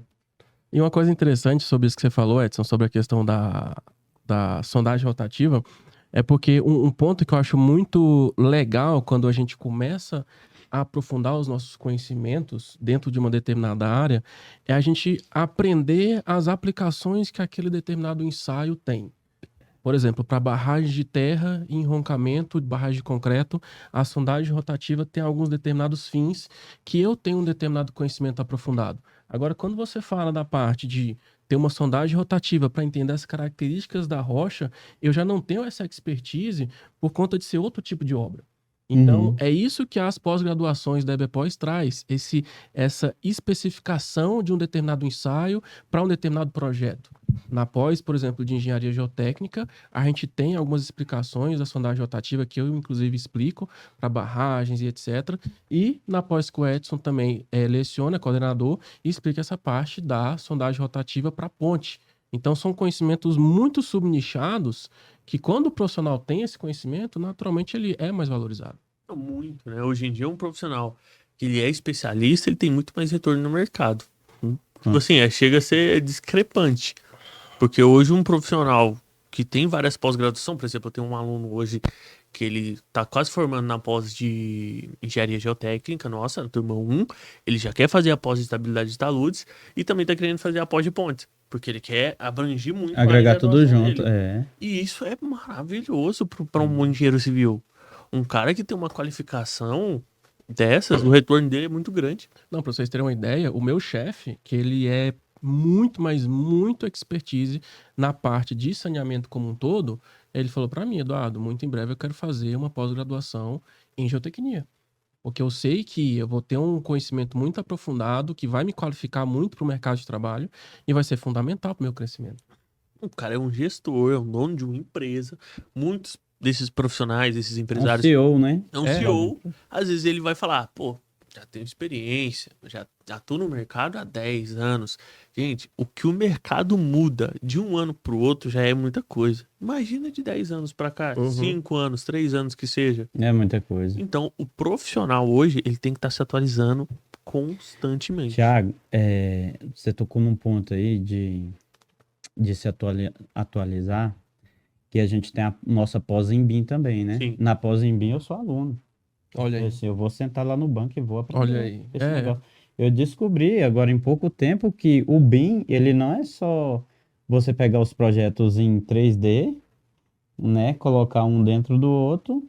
E uma coisa interessante sobre isso que você falou, Edson, sobre a questão da sondagem rotativa, é porque um ponto que eu acho muito legal quando a gente começa a aprofundar os nossos conhecimentos dentro de uma determinada área é a gente aprender as aplicações que aquele determinado ensaio tem. Por exemplo, para barragem de terra e enroncamento de barragem de concreto, a sondagem rotativa tem alguns determinados fins que eu tenho um determinado conhecimento aprofundado. Agora, quando você fala da parte de ter uma sondagem rotativa para entender as características da rocha, eu já não tenho essa expertise por conta de ser outro tipo de obra. Então, é isso que as pós-graduações da EBPOS traz, essa especificação de um determinado ensaio para um determinado projeto. Na pós, por exemplo, de engenharia geotécnica, a gente tem algumas explicações da sondagem rotativa que eu, inclusive, explico para barragens e etc. E na pós que o Edson também leciona, coordenador, e explica essa parte da sondagem rotativa para ponte. Então, são conhecimentos muito subnichados que quando o profissional tem esse conhecimento, naturalmente ele é mais valorizado. Muito, né? Hoje em dia, um profissional que ele é especialista, ele tem muito mais retorno no mercado. Tipo assim, chega a ser discrepante. Porque hoje um profissional que tem várias pós-graduações, por exemplo, eu tenho um aluno hoje que ele tá quase formando na pós de engenharia geotécnica, nossa, na turma 1, ele já quer fazer a pós de estabilidade de taludes e também tá querendo fazer a pós de pontes, porque ele quer abranger muito agregar mais a tudo graduação junto, dele. E isso é maravilhoso para um engenheiro civil. Um cara que tem uma qualificação dessas, o retorno dele é muito grande. Não, para vocês terem uma ideia, o meu chefe, que ele é muito, mas muito expertise na parte de saneamento como um todo, ele falou para mim, Eduardo, muito em breve eu quero fazer uma pós-graduação em geotecnia. Porque eu sei que eu vou ter um conhecimento muito aprofundado, que vai me qualificar muito para o mercado de trabalho e vai ser fundamental para o meu crescimento. O cara é um gestor, é um dono de uma empresa. Muitos desses profissionais, desses um empresários... CEO, né? É um CEO. Às vezes ele vai falar, pô, já tenho experiência, já tô no mercado há 10 anos. Gente, o que o mercado muda de um ano pro outro já é muita coisa. Imagina de 10 anos pra cá, 5 anos, 3 anos que seja. É muita coisa. Então, o profissional hoje, ele tem que estar se atualizando constantemente. Thiago, você tocou num ponto aí de se atualizar, que a gente tem a nossa pós em BIM também, né? Sim. Na pós em BIM eu sou aluno. Olha aí. Assim, eu vou sentar lá no banco e vou aprender Olha aí. esse negócio. Eu descobri agora em pouco tempo que o BIM, ele não é só você pegar os projetos em 3D, né? Colocar um dentro do outro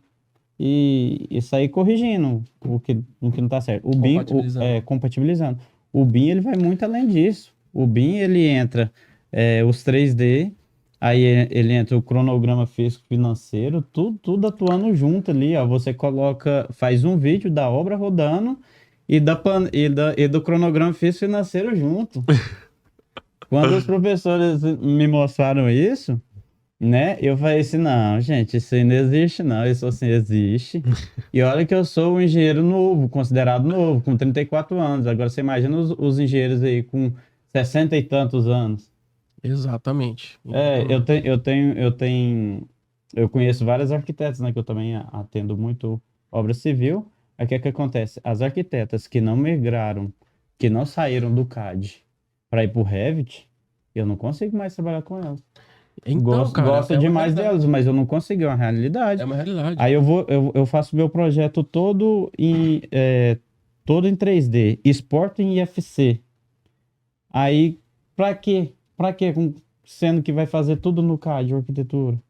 e sair corrigindo o que não tá certo. O BIM, Compatibilizando. compatibilizando. O BIM, ele vai muito além disso. O BIM, ele entra os 3D, aí ele entra o cronograma físico-financeiro, tudo atuando junto ali, ó. Você faz um vídeo da obra rodando e do cronograma físico-financeiro junto. Quando os professores me mostraram isso, né? Eu falei assim, não, gente, isso aí não existe, não. Isso assim existe. E olha que eu sou um engenheiro novo, considerado novo, com 34 anos. Agora você imagina os engenheiros aí com 60 e tantos anos. Exatamente. Eu conheço vários arquitetos, né? Que eu também atendo muito obra civil. Aí o que é que acontece? As arquitetas que não migraram, que não saíram do CAD para ir para o Revit, eu não consigo mais trabalhar com elas. Então, cara, Gosto é uma demais realidade. delas, mas eu não consigo, é uma realidade. É uma realidade. Aí eu faço meu projeto todo em 3D, exporto em IFC. Aí, pra quê? Pra quê? Sendo que vai fazer tudo no CAD, arquitetura.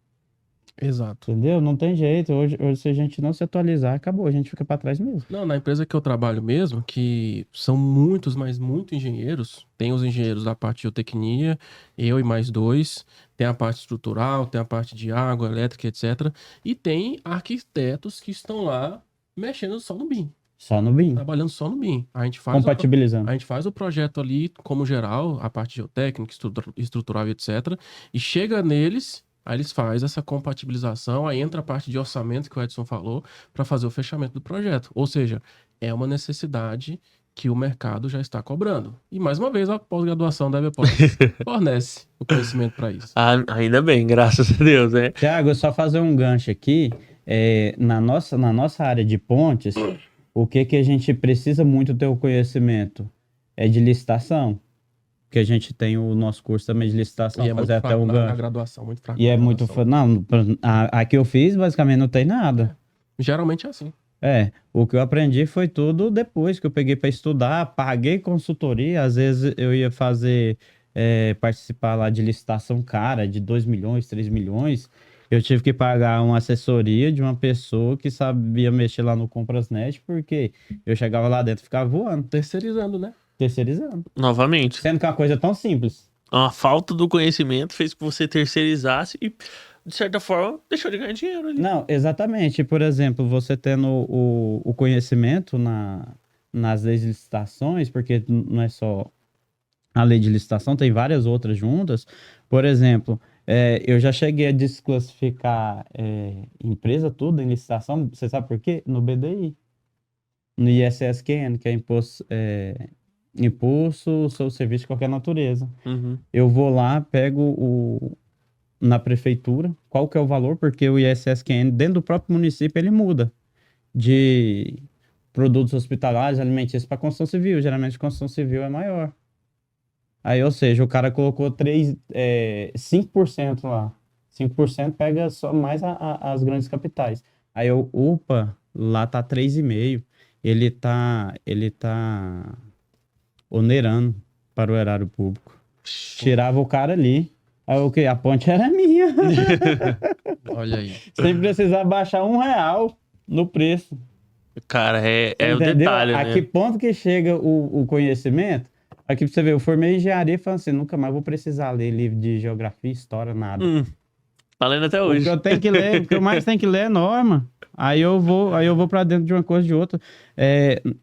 Exato. Entendeu? Não tem jeito. Hoje, se a gente não se atualizar, acabou. A gente fica pra trás mesmo. Não, na empresa que eu trabalho mesmo, que são muitos, mas muito engenheiros, tem os engenheiros da parte de geotecnia, eu e mais dois, tem a parte estrutural, tem a parte de água, elétrica, etc. E tem arquitetos que estão lá mexendo só no BIM, Só no BIM. trabalhando só no BIM. A gente faz Compatibilizando. a gente faz o projeto ali como geral, a parte geotécnica, estrutural e etc. E chega neles, aí eles fazem essa compatibilização, aí entra a parte de orçamento que o Edson falou, para fazer o fechamento do projeto. Ou seja, é uma necessidade que o mercado já está cobrando. E mais uma vez, a pós-graduação da EBPOS fornece o conhecimento para isso. Ainda bem, graças a Deus, né? Tiago, só fazer um gancho aqui. Na nossa área de pontes, o que a gente precisa muito ter o conhecimento é de licitação. Que a gente tem o nosso curso também de licitação, E é muito fazer até fraco um na gancho. graduação, muito fraco E na é muito. graduação. Não, a que eu fiz, basicamente, não tem nada. Geralmente é assim. O que eu aprendi foi tudo depois que eu peguei para estudar, paguei consultoria. Às vezes eu ia participar lá de licitação cara, de 2 milhões, 3 milhões. Eu tive que pagar uma assessoria de uma pessoa que sabia mexer lá no Comprasnet, porque eu chegava lá dentro e ficava voando, Terceirizando, né? terceirizando. Novamente, Sendo que é uma coisa tão simples. a falta do conhecimento fez com que você terceirizasse e, de certa forma, deixou de ganhar dinheiro ali. Não, exatamente. Por exemplo, você tendo o conhecimento nas leis de licitações, porque não é só a lei de licitação, tem várias outras juntas. Por exemplo, eu já cheguei a desclassificar empresa tudo em licitação. Você sabe por quê? No BDI. No ISSQN, que é Imposto sobre Serviço de Qualquer Natureza. Uhum. Eu vou lá, na prefeitura, qual que é o valor, porque o ISSQN, dentro do próprio município, ele muda de produtos hospitalares, alimentícios para construção civil. Geralmente, construção civil é maior. Aí, ou seja, o cara colocou 5% lá. 5% pega só mais as grandes capitais. Aí lá tá 3,5%. Ele tá onerando para o erário público. Tirava o cara ali. Aí o quê? A ponte era minha. Olha aí. Sem precisar baixar R$1 no preço. Cara, é o Entendeu? detalhe, A que né? ponto que chega o conhecimento? Aqui pra você ver, eu formei em engenharia e falei assim, nunca mais vou precisar ler livro de geografia, história, nada. Tá lendo até O que hoje. eu tenho que ler, o que eu mais tenho que ler é norma. Aí eu vou para dentro de uma coisa de outra.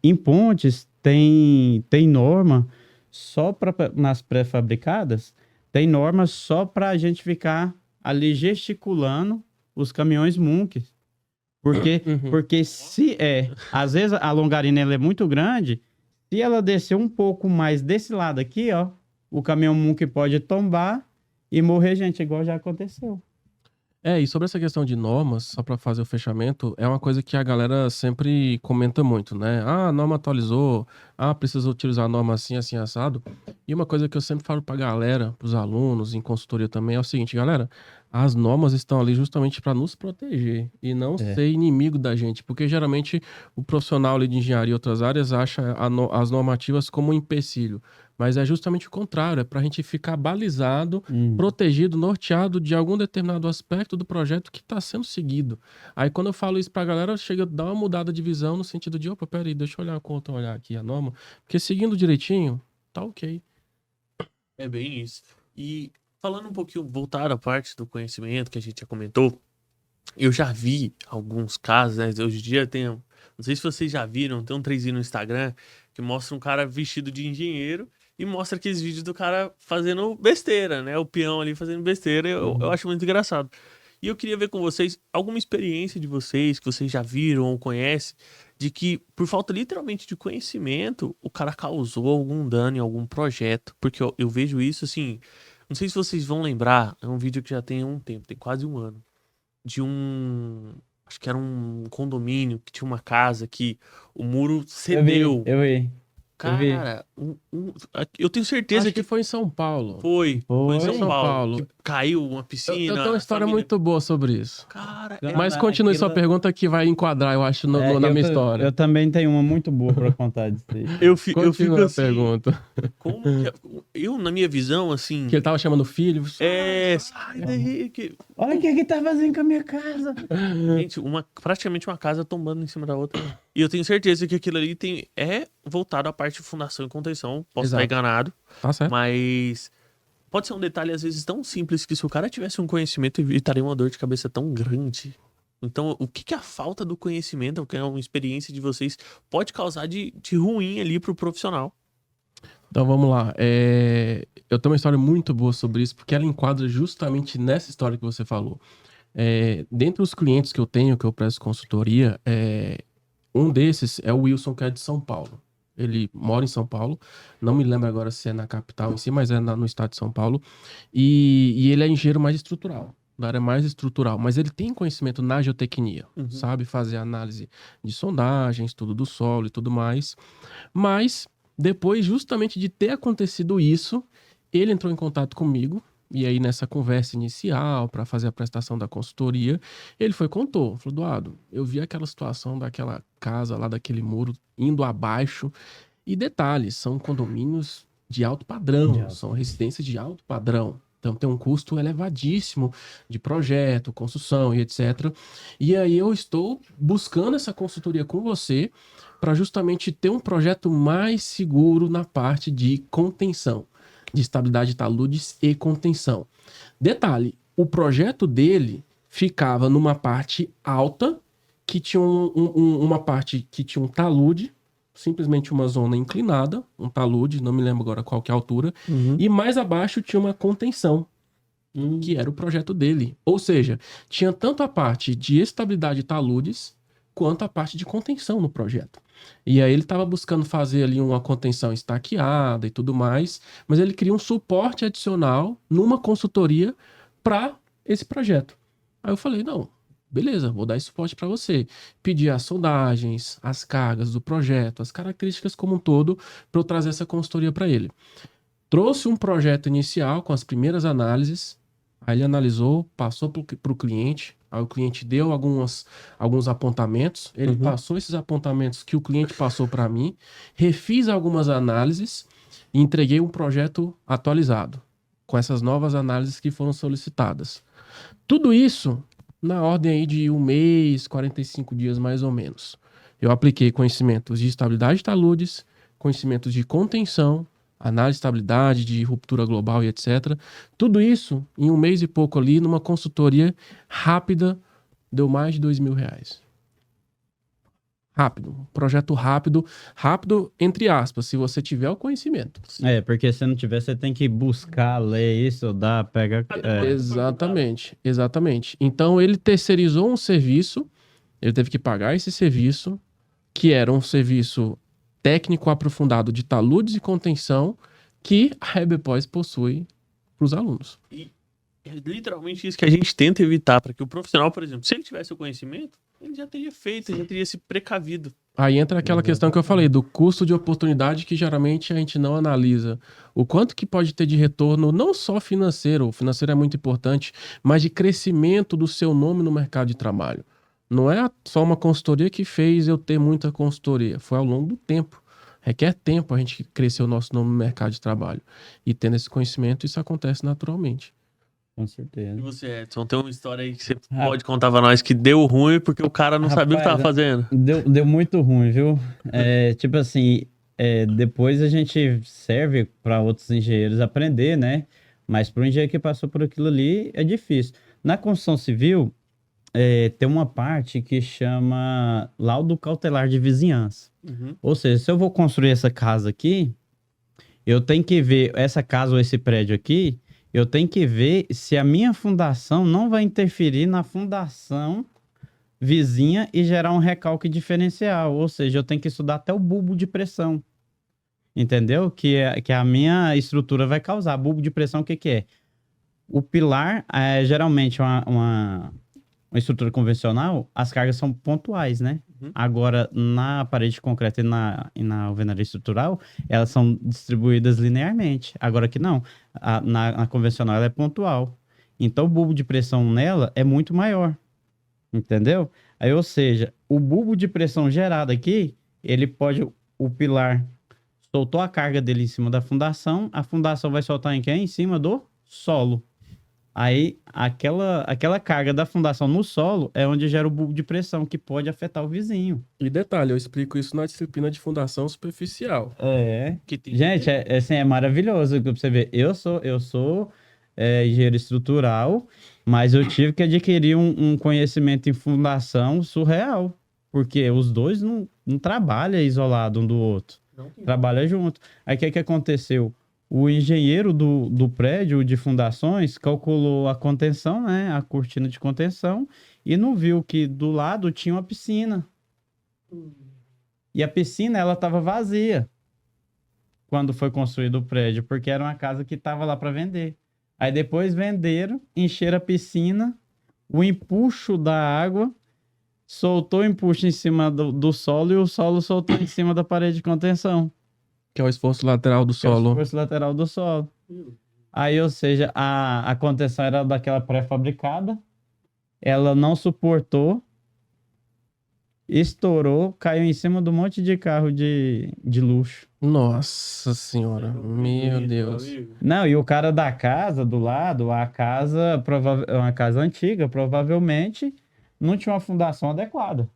Em pontes tem norma só nas pré-fabricadas, tem norma só para a gente ficar ali gesticulando os caminhões Munks. Porque às vezes a longarina ela é muito grande, se ela descer um pouco mais desse lado aqui, ó, o caminhão Munk pode tombar e morrer gente, igual já aconteceu. E sobre essa questão de normas, só para fazer o fechamento, é uma coisa que a galera sempre comenta muito, né? Ah, a norma atualizou, precisa utilizar a norma assim, assim, assado. E uma coisa que eu sempre falo pra galera, pros alunos, em consultoria também, é o seguinte, galera, as normas estão ali justamente para nos proteger e não ser inimigo da gente, porque geralmente o profissional ali de engenharia e outras áreas acha as normativas como um empecilho. Mas é justamente o contrário, é para a gente ficar balizado, protegido, norteado de algum determinado aspecto do projeto que está sendo seguido. Aí quando eu falo isso para a galera, chega a dar uma mudada de visão no sentido de, opa, peraí, deixa eu olhar aqui a norma, porque seguindo direitinho, tá ok. É bem isso. E falando um pouquinho, voltar à parte do conhecimento que a gente já comentou, eu já vi alguns casos, né? Hoje em dia tem, não sei se vocês já viram, tem um trenzinho no Instagram que mostra um cara vestido de engenheiro e mostra aqueles vídeos do cara fazendo besteira, né? O peão ali fazendo besteira, eu acho muito engraçado. E eu queria ver com vocês alguma experiência de vocês, que vocês já viram ou conhecem, de que, por falta literalmente de conhecimento, o cara causou algum dano em algum projeto. Porque eu vejo isso assim. Não sei se vocês vão lembrar, é um vídeo que já tem um tempo, tem quase um ano. De um. Acho que era um condomínio que tinha uma casa que o muro cedeu. Eu vi. Cara, eu tenho certeza Acho que foi em São Paulo. foi em São São Paulo. Paulo. Que caiu uma Eu piscina. tenho uma a história família- muito boa sobre isso. Cara, Não, Mas não, continue sua aquilo- pergunta que vai enquadrar, eu acho, na minha história. Eu também tenho uma muito boa pra contar disso aí. eu fico Continua a assim. pergunta. Como que eu, na minha visão, assim. Que ele tava chamando filho. Sai daí. Olha o que tá fazendo com a minha casa. Gente, praticamente uma casa tombando em cima da outra. E eu tenho certeza que aquilo ali é voltado à parte de fundação e contenção. Posso estar Exato. enganado, Tá certo. mas pode ser um detalhe, às vezes, tão simples que se o cara tivesse um conhecimento, evitaria uma dor de cabeça tão grande. Então, o que a falta do conhecimento, o que é uma experiência de vocês, pode causar de ruim ali pro profissional? Então vamos lá. Eu tenho uma história muito boa sobre isso, porque ela enquadra justamente nessa história que você falou. Dentre os clientes que eu tenho, que eu presto consultoria, um desses é o Wilson, que é de São Paulo. Ele mora em São Paulo, não me lembro agora se é na capital em si, mas é no estado de São Paulo. E ele é engenheiro mais estrutural, da área mais estrutural, mas ele tem conhecimento na geotecnia, sabe fazer análise de sondagens, estudo do solo e tudo mais. Mas depois, justamente de ter acontecido isso, ele entrou em contato comigo. E aí, nessa conversa inicial, para fazer a prestação da consultoria, ele contou, falou, Eduardo, eu vi aquela situação daquela casa lá, daquele muro indo abaixo. E detalhes, são condomínios de alto padrão, são residências de alto padrão. Então tem um custo elevadíssimo de projeto, construção e etc. E aí eu estou buscando essa consultoria com você para justamente ter um projeto mais seguro na parte de contenção, de estabilidade de taludes e contenção. Detalhe, o projeto dele ficava numa parte alta, que tinha uma parte que tinha um talude, simplesmente uma zona inclinada, um talude, não me lembro agora qual que é a altura, e mais abaixo tinha uma contenção, que era o projeto dele. Ou seja, tinha tanto a parte de estabilidade de taludes, quanto a parte de contenção no projeto. E aí ele estava buscando fazer ali uma contenção estaqueada e tudo mais, mas ele queria um suporte adicional numa consultoria para esse projeto. Aí eu falei, não, beleza, vou dar esse suporte para você. Pedi as sondagens, as cargas do projeto, as características como um todo, para eu trazer essa consultoria para ele. Trouxe um projeto inicial com as primeiras análises, aí ele analisou, passou para o cliente, aí o cliente deu alguns apontamentos, ele passou esses apontamentos que o cliente passou para mim, refiz algumas análises e entreguei um projeto atualizado, com essas novas análises que foram solicitadas. Tudo isso na ordem aí de 1 mês, 45 dias mais ou menos. Eu apliquei conhecimentos de estabilidade de taludes, conhecimentos de contenção, análise de estabilidade, de ruptura global e etc. Tudo isso em 1 mês e pouco ali, numa consultoria rápida, deu mais de R$2.000. Rápido, um projeto rápido entre aspas, se você tiver o conhecimento. Porque se não tiver, você tem que buscar, ler, estudar, pegar... Exatamente. Então ele terceirizou um serviço, ele teve que pagar esse serviço, que era um serviço técnico aprofundado de taludes e contenção que a Rebepós possui para os alunos. E é literalmente isso que a gente tenta evitar, para que o profissional, por exemplo, se ele tivesse o conhecimento, ele já teria feito, ele já teria se precavido. Aí entra aquela questão que eu falei, do custo de oportunidade, que geralmente a gente não analisa. O quanto que pode ter de retorno, não só financeiro, o financeiro é muito importante, mas de crescimento do seu nome no mercado de trabalho. Não é só uma consultoria que fez eu ter muita consultoria, foi ao longo do tempo. Requer tempo a gente crescer o nosso nome no mercado de trabalho. E tendo esse conhecimento, isso acontece naturalmente. Com certeza. E você, Edson, tem uma história aí que você pode contar pra nós que deu ruim porque o cara não sabia o que tava fazendo? Deu muito ruim, viu? Tipo assim, depois a gente serve para outros engenheiros aprender, né? Mas para o engenheiro que passou por aquilo ali, é difícil. Na construção civil, tem uma parte que chama laudo cautelar de vizinhança. Uhum. Ou seja, se eu vou construir essa casa aqui, eu tenho que ver essa casa ou esse prédio aqui, eu tenho que ver se a minha fundação não vai interferir na fundação vizinha e gerar um recalque diferencial. Ou seja, eu tenho que estudar até o bulbo de pressão. Entendeu? Que a minha estrutura vai causar. Bulbo de pressão, o que que é? O pilar é geralmente uma estrutura convencional, as cargas são pontuais, né? Uhum. Agora, na parede de concreto e na alvenaria estrutural, elas são distribuídas linearmente. Agora que não. Na convencional, ela é pontual. Então, o bulbo de pressão nela é muito maior. Entendeu? Aí, ou seja, o bulbo de pressão gerado aqui, ele pode... O pilar soltou a carga dele em cima da fundação, a fundação vai soltar em quem? Em cima do solo. Aí, aquela carga da fundação no solo é onde gera o bulbo de pressão, que pode afetar o vizinho. E detalhe, eu explico isso na disciplina de fundação superficial. Que tem- Gente, assim, é maravilhoso pra você ver. Eu sou engenheiro estrutural, mas eu tive que adquirir um conhecimento em fundação surreal. Porque os dois não trabalham isolado um do outro. Trabalha junto. Aí, o que aconteceu? O engenheiro do prédio de fundações calculou a contenção, né? A cortina de contenção, e não viu que do lado tinha uma piscina. E a piscina, ela estava vazia quando foi construído o prédio, porque era uma casa que estava lá para vender. Aí depois venderam, encheram a piscina, o empuxo da água soltou o empuxo em cima do solo e o solo soltou em cima da parede de contenção. Que é o esforço lateral do Que é o solo. esforço lateral do solo. Aí, ou seja, a contenção era daquela pré-fabricada, ela não suportou, estourou, caiu em cima do monte de carro de luxo. Nossa senhora, meu Deus. Não, e o cara da casa do lado, uma casa antiga, provavelmente não tinha uma fundação adequada.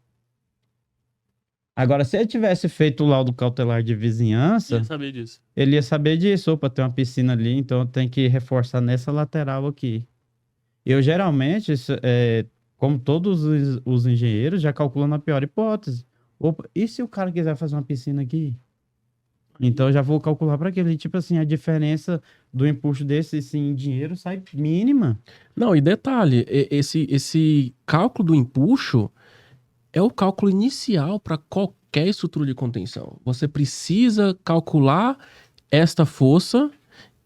Agora, se ele tivesse feito o laudo cautelar de vizinhança, Ia saber disso. ele ia saber disso. Opa, tem uma piscina ali, então tem que reforçar nessa lateral aqui. Eu, geralmente, como todos os engenheiros, já calculo na pior hipótese. Opa, e se o cara quiser fazer uma piscina aqui? Então, eu já vou calcular para aquele. Tipo assim, a diferença do empuxo desse em dinheiro sai mínima. Não, e detalhe, esse cálculo do empuxo é o cálculo inicial para qualquer estrutura de contenção. Você precisa calcular esta força.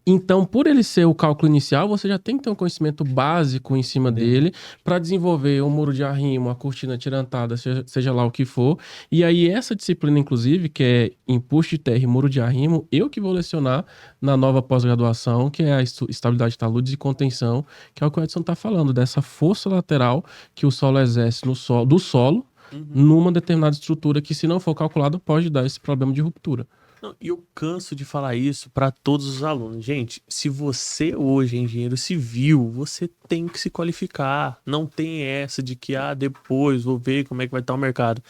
Então, por ele ser o cálculo inicial, você já tem que ter um conhecimento básico em cima dele para desenvolver um muro de arrimo, uma cortina tirantada, seja lá o que for. E aí, essa disciplina, inclusive, que é empuxo de terra e muro de arrimo, eu que vou lecionar na nova pós-graduação, que é a estabilidade de taludes e contenção, que é o que o Edson está falando, dessa força lateral que o solo exerce do solo, numa determinada estrutura que, se não for calculado, pode dar esse problema de ruptura. Não, e eu canso de falar isso para todos os alunos. Gente, se você hoje é engenheiro civil, você tem que se qualificar. Não tem essa de que, depois vou ver como é que vai estar o mercado.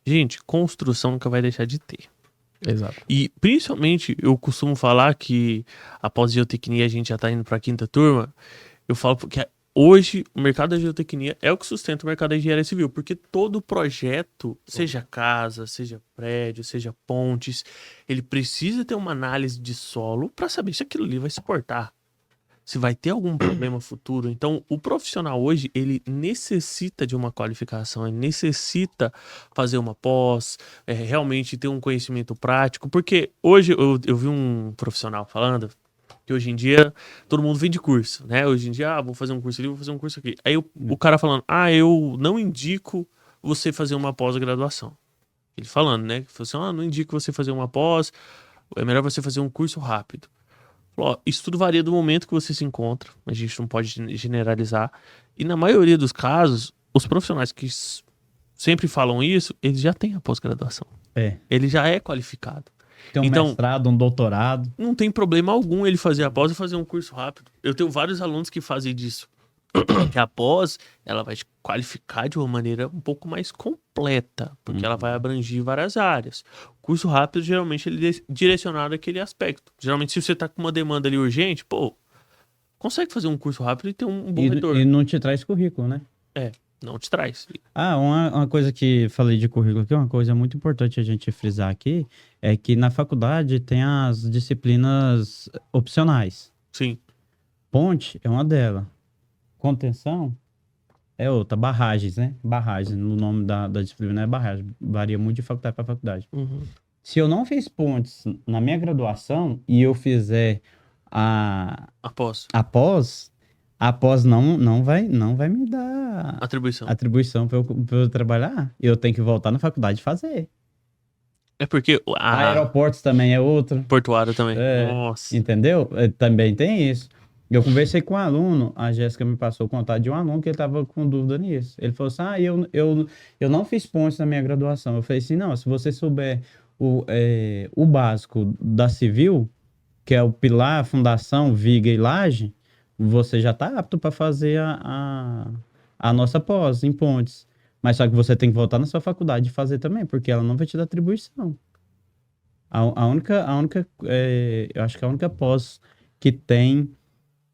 Gente, construção nunca vai deixar de ter. Exato. E, principalmente, eu costumo falar que após geotecnia a gente já tá indo para a 5ª turma. Eu falo porque hoje o mercado da geotecnia é o que sustenta o mercado da engenharia civil, porque todo projeto, seja casa, seja prédio, seja pontes, ele precisa ter uma análise de solo para saber se aquilo ali vai suportar, se vai ter algum problema futuro. Então, o profissional hoje, ele necessita de uma qualificação, ele necessita fazer uma pós, realmente ter um conhecimento prático, porque hoje eu vi um profissional falando que hoje em dia todo mundo vende curso, né? Hoje em dia, vou fazer um curso ali, vou fazer um curso aqui. Aí o cara falando, eu não indico você fazer uma pós-graduação. Ele falando, né? Ele falou assim, não indico você fazer uma pós, é melhor você fazer um curso rápido. Falou, isso tudo varia do momento que você se encontra, a gente não pode generalizar. E na maioria dos casos, os profissionais que sempre falam isso, eles já têm a pós-graduação. Ele já é qualificado. Tem um mestrado, um doutorado. Não tem problema algum ele fazer a pós e fazer um curso rápido. Eu tenho vários alunos que fazem disso. Que a pós, ela vai te qualificar de uma maneira um pouco mais completa, porque ela vai abranger várias áreas. O curso rápido, geralmente, ele é direcionado àquele aspecto. Geralmente, se você tá com uma demanda ali urgente, consegue fazer um curso rápido e ter um bom E retorno. não te traz currículo, né? Não te traz. Uma coisa que falei de currículo aqui, uma coisa muito importante a gente frisar aqui, é que na faculdade tem as disciplinas opcionais. Sim. Ponte é uma delas. Contenção é outra. Barragens, né? Barragem, no nome da disciplina é barragem. Varia muito de faculdade para faculdade. Uhum. Se eu não fiz pontes na minha graduação e eu fizer a pós não vai me dar Atribuição. atribuição para eu trabalhar. Eu tenho que voltar na faculdade e fazer. É porque Aeroportos também é outro. portuário também. É. Nossa. Entendeu? Também tem isso. Eu conversei com um aluno, a Jéssica me passou o contato de um aluno que ele estava com dúvida nisso. Ele falou assim, eu não fiz pontes na minha graduação. Eu falei assim, não, se você souber o básico da civil, que é o pilar, fundação, viga e laje, você já está apto para fazer a nossa pós em pontes. Mas só que você tem que voltar na sua faculdade e fazer também, porque ela não vai te dar atribuição. Eu acho que a única pós que tem,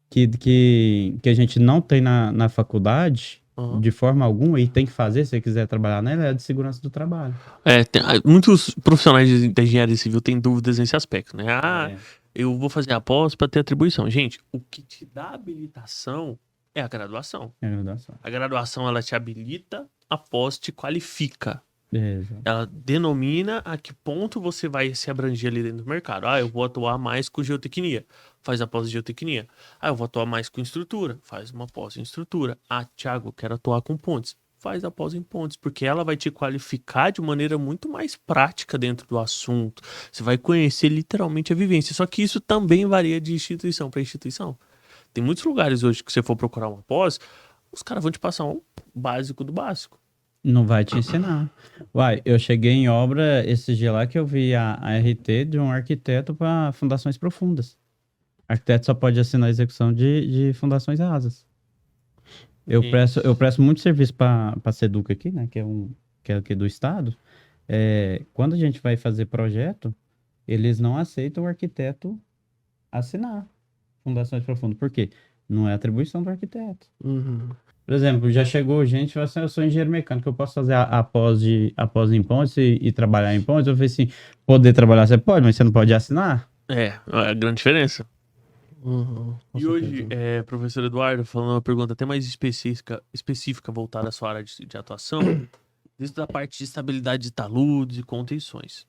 que a gente não tem na faculdade, Uhum. de forma alguma, e tem que fazer, se você quiser trabalhar nela, é a de segurança do trabalho. Muitos profissionais da engenharia civil têm dúvidas nesse aspecto, né? É. Eu vou fazer a pós para ter atribuição. Gente, o que te dá habilitação é a graduação. É a graduação. A graduação, ela te habilita, a pós te qualifica. Exato. Ela denomina a que ponto você vai se abranger ali dentro do mercado. Eu vou atuar mais com geotecnia. Faz a pós de geotecnia. Eu vou atuar mais com estrutura. Faz uma pós em estrutura. Thiago, eu quero atuar com pontes. Faz a pós em pontes, porque ela vai te qualificar de maneira muito mais prática dentro do assunto. Você vai conhecer literalmente a vivência. Só que isso também varia de instituição para instituição. Tem muitos lugares hoje que você for procurar uma pós, os caras vão te passar um básico do básico. Não vai te ensinar. Eu cheguei em obra esse dia lá que eu vi a RT de um arquiteto para fundações profundas. O arquiteto só pode assinar a execução de fundações rasas. Eu presto muito serviço para a Seduc aqui, né? Que é aqui do estado. Quando a gente vai fazer projeto, eles não aceitam o arquiteto assinar fundações profundas. Por quê? Não é atribuição do arquiteto. Uhum. Por exemplo, já chegou gente e falou assim, eu sou engenheiro mecânico, eu posso fazer a pós em pontes e trabalhar em pontes? Eu falei assim, poder trabalhar você pode, mas você não pode assinar? É a grande diferença. Uhum. E hoje, professor Eduardo, falando uma pergunta até mais específica voltada à sua área de atuação, dentro da parte de estabilidade de taludes e contenções,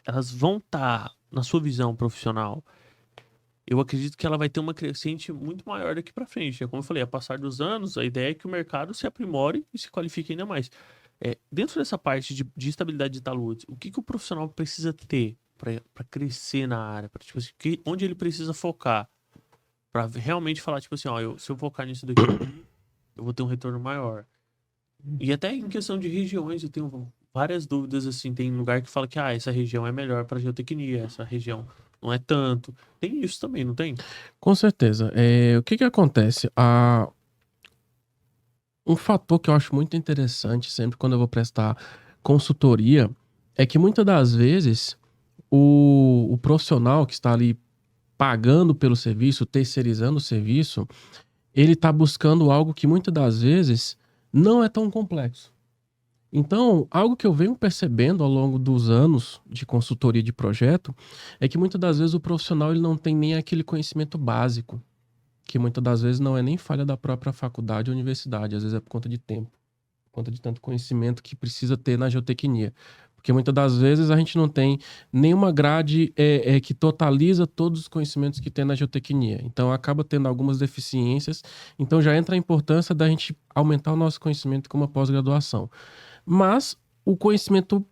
elas vão estar, na sua visão profissional, eu acredito que ela vai ter uma crescente muito maior daqui para frente. Como eu falei, a passar dos anos, a ideia é que o mercado se aprimore e se qualifique ainda mais. Dentro dessa parte de estabilidade de taludes, o que o profissional precisa ter para crescer na área? Tipo assim, onde ele precisa focar? Para realmente falar, tipo assim, se eu focar nisso daqui, eu vou ter um retorno maior. E até em questão de regiões, eu tenho várias dúvidas, assim. Tem lugar que fala que essa região é melhor para geotecnia, essa região não é tanto. Tem isso também, não tem? Com certeza. O que acontece? Um fator que eu acho muito interessante sempre quando eu vou prestar consultoria é que muitas das vezes o profissional que está ali pagando pelo serviço, terceirizando o serviço, ele está buscando algo que muitas das vezes não é tão complexo. Então, algo que eu venho percebendo ao longo dos anos de consultoria de projeto é que muitas das vezes o profissional ele não tem nem aquele conhecimento básico, que muitas das vezes não é nem falha da própria faculdade ou universidade, às vezes é por conta de tempo, por conta de tanto conhecimento que precisa ter na geotecnia. Porque muitas das vezes a gente não tem nenhuma grade que totaliza todos os conhecimentos que tem na geotecnia. Então acaba tendo algumas deficiências. Então já entra a importância da gente aumentar o nosso conhecimento com uma pós-graduação. Mas o conhecimento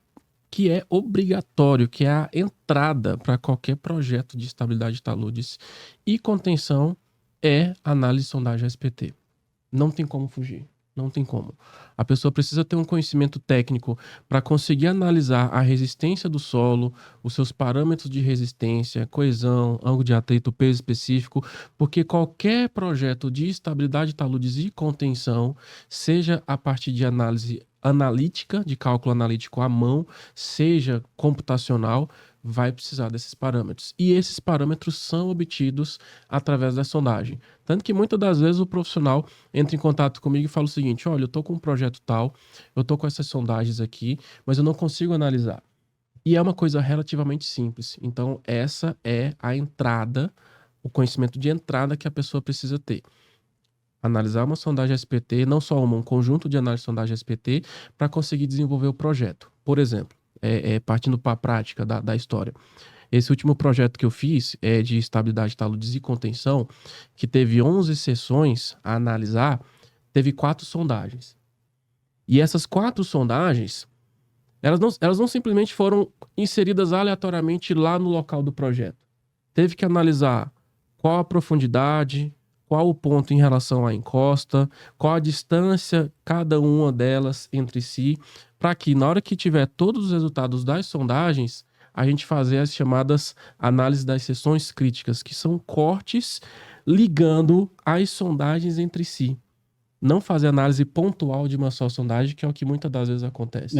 que é obrigatório, que é a entrada para qualquer projeto de estabilidade de taludes e contenção, é análise de sondagem SPT. Não tem como fugir. Não tem como. A pessoa precisa ter um conhecimento técnico para conseguir analisar a resistência do solo, os seus parâmetros de resistência, coesão, ângulo de atrito, peso específico, porque qualquer projeto de estabilidade de taludes e contenção, seja a partir de análise analítica, de cálculo analítico à mão, seja computacional, vai precisar desses parâmetros. E esses parâmetros são obtidos através da sondagem. Tanto que muitas das vezes o profissional entra em contato comigo e fala o seguinte: olha, eu estou com um projeto tal, eu estou com essas sondagens aqui, mas eu não consigo analisar. E é uma coisa relativamente simples. Então, essa é a entrada, o conhecimento de entrada que a pessoa precisa ter. Analisar uma sondagem SPT, não só uma, um conjunto de análise de sondagem SPT, para conseguir desenvolver o projeto. Por exemplo, partindo para a prática da história. Esse último projeto que eu fiz é de estabilidade, taludes e contenção, que teve 11 sessões a analisar, teve 4 sondagens. E essas 4 sondagens, elas não simplesmente foram inseridas aleatoriamente lá no local do projeto. Teve que analisar qual a profundidade, qual o ponto em relação à encosta, qual a distância cada uma delas entre si, para que na hora que tiver todos os resultados das sondagens, a gente fazer as chamadas análises das seções críticas, que são cortes ligando as sondagens entre si. Não fazer análise pontual de uma só sondagem, que é o que muitas das vezes acontece.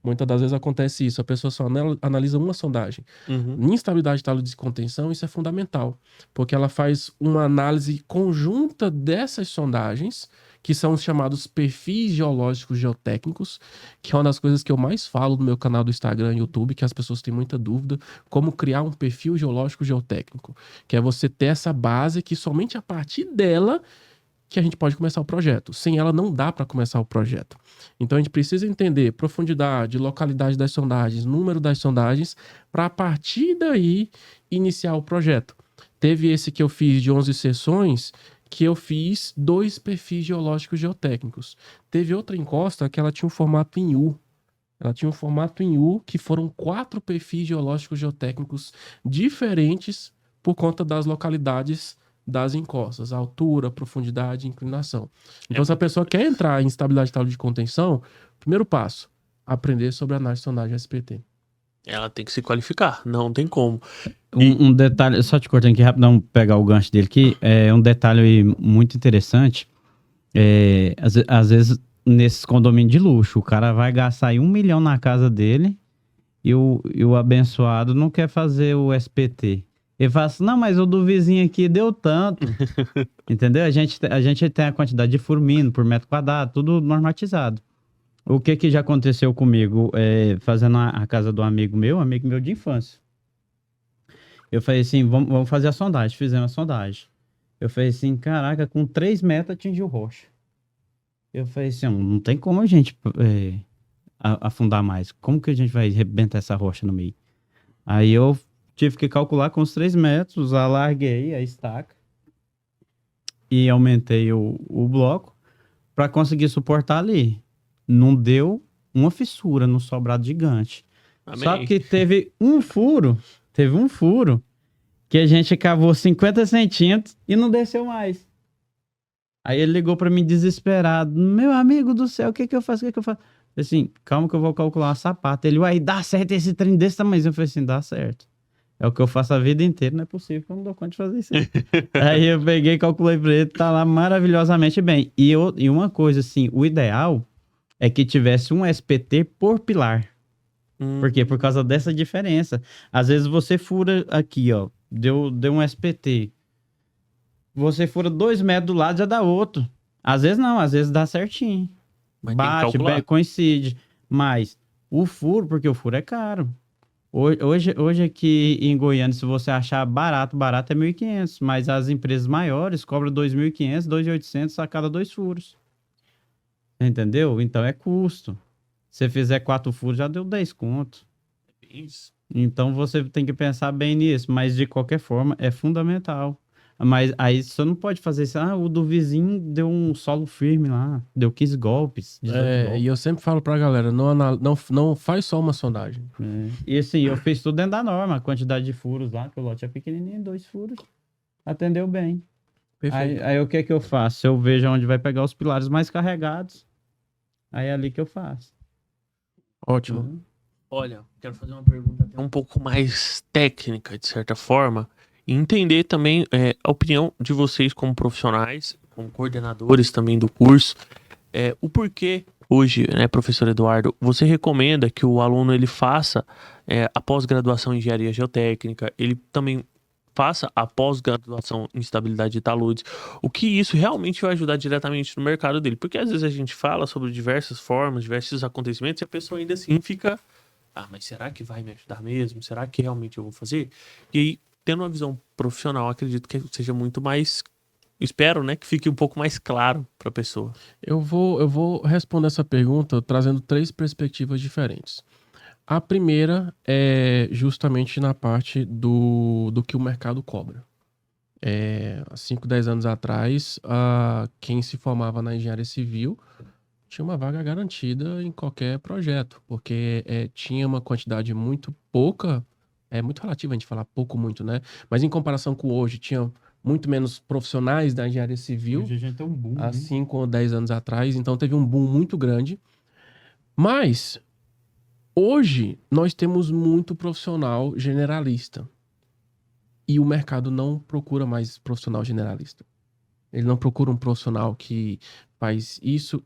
Muitas das vezes acontece isso, a pessoa só analisa uma sondagem. Em estabilidade de taludes de contenção, isso é fundamental, porque ela faz uma análise conjunta dessas sondagens, que são os chamados perfis geológicos geotécnicos, que é uma das coisas que eu mais falo no meu canal do Instagram e YouTube, que as pessoas têm muita dúvida, como criar um perfil geológico geotécnico, que é você ter essa base que somente a partir dela que a gente pode começar o projeto. Sem ela não dá para começar o projeto. Então a gente precisa entender profundidade, localidade das sondagens, número das sondagens, para a partir daí iniciar o projeto. Teve esse que eu fiz de 11 sessões, que eu fiz 2 perfis geológicos geotécnicos. Teve outra encosta que ela tinha um formato em U. Ela tinha um formato em U, que foram 4 perfis geológicos geotécnicos diferentes por conta das localidades das encostas, altura, profundidade e inclinação. Então, se a pessoa quer entrar em estabilidade de talude de contenção, primeiro passo, aprender sobre análise de sondagem SPT. Ela tem que se qualificar, não tem como. Um detalhe, só te cortando aqui rapidão, pegar o gancho dele aqui, um detalhe muito interessante, às vezes nesses condomínios de luxo, o cara vai gastar aí 1 milhão na casa dele e o abençoado não quer fazer o SPT. Ele fala assim, não, mas o do vizinho aqui deu tanto. Entendeu? A gente tem a quantidade de furo mínimo por metro quadrado, tudo normatizado. O que já aconteceu comigo, fazendo a casa do amigo meu de infância. Eu falei assim, vamos fazer a sondagem. Fizemos a sondagem. Eu falei assim, caraca, com 3 metros atingiu rocha. Eu falei assim, não tem como a gente afundar mais. Como que a gente vai arrebentar essa rocha no meio? Aí eu tive que calcular com os 3 metros, alarguei a estaca e aumentei o bloco para conseguir suportar ali. Não deu uma fissura no sobrado gigante. Amém. Só que teve um furo que a gente cavou 50 centímetros e não desceu mais. Aí ele ligou para mim desesperado. Meu amigo do céu, o que eu faço? Assim, calma que eu vou calcular uma sapata. Ele, uai, dá certo esse trem desse tamanho? Eu falei assim, dá certo. É o que eu faço a vida inteira, não é possível que eu não dou conta de fazer isso aí. Aí eu peguei e calculei pra ele, tá lá maravilhosamente bem. E uma coisa assim, o ideal é que tivesse um SPT por pilar. Por quê? Por causa dessa diferença. Às vezes você fura aqui, ó, deu um SPT. Você fura 2 metros do lado, já dá outro. Às vezes não, às vezes dá certinho. Mas bate, coincide. Mas o furo, porque o furo é caro. Hoje aqui em Goiânia, se você achar barato é 1.500, mas as empresas maiores cobram 2.500, 2.800 a cada 2 furos. Entendeu? Então é custo. Se você fizer 4 furos, já deu 10 conto. Isso. Então você tem que pensar bem nisso, mas de qualquer forma é fundamental. Mas aí você não pode fazer isso. O do vizinho deu um solo firme lá, deu 15 golpes. 18 golpes. E eu sempre falo pra galera, não faz só uma sondagem. E assim, eu fiz tudo dentro da norma, a quantidade de furos lá, que o lote é pequenininho, 2 furos, atendeu bem. Perfeito. Aí o que eu faço? Eu vejo onde vai pegar os pilares mais carregados, aí é ali que eu faço. Ótimo. Olha, quero fazer uma pergunta até um pouco mais técnica, de certa forma, e entender também a opinião de vocês como profissionais, como coordenadores também do curso, o porquê hoje, né, professor Eduardo, você recomenda que o aluno ele faça a pós-graduação em engenharia geotécnica, ele também faça a pós-graduação em estabilidade de taludes, o que isso realmente vai ajudar diretamente no mercado dele? Porque às vezes a gente fala sobre diversas formas, diversos acontecimentos e a pessoa ainda assim fica, mas será que vai me ajudar mesmo? Será que realmente eu vou fazer? E aí, tendo uma visão profissional, acredito que seja muito mais, espero, né, que fique um pouco mais claro para a pessoa. Eu vou responder essa pergunta trazendo 3 perspectivas diferentes. A primeira é justamente na parte do que o mercado cobra. Há 5, 10 anos atrás, quem se formava na engenharia civil tinha uma vaga garantida em qualquer projeto, porque tinha uma quantidade muito pouca, é muito relativo a gente falar pouco, muito, né? Mas em comparação com hoje, tinha muito menos profissionais da engenharia civil Hoje a gente tem um boom, há né? 5 ou 10 anos atrás, então teve um boom muito grande. Mas hoje nós temos muito profissional generalista e o mercado não procura mais profissional generalista. Ele não procura um profissional que faz isso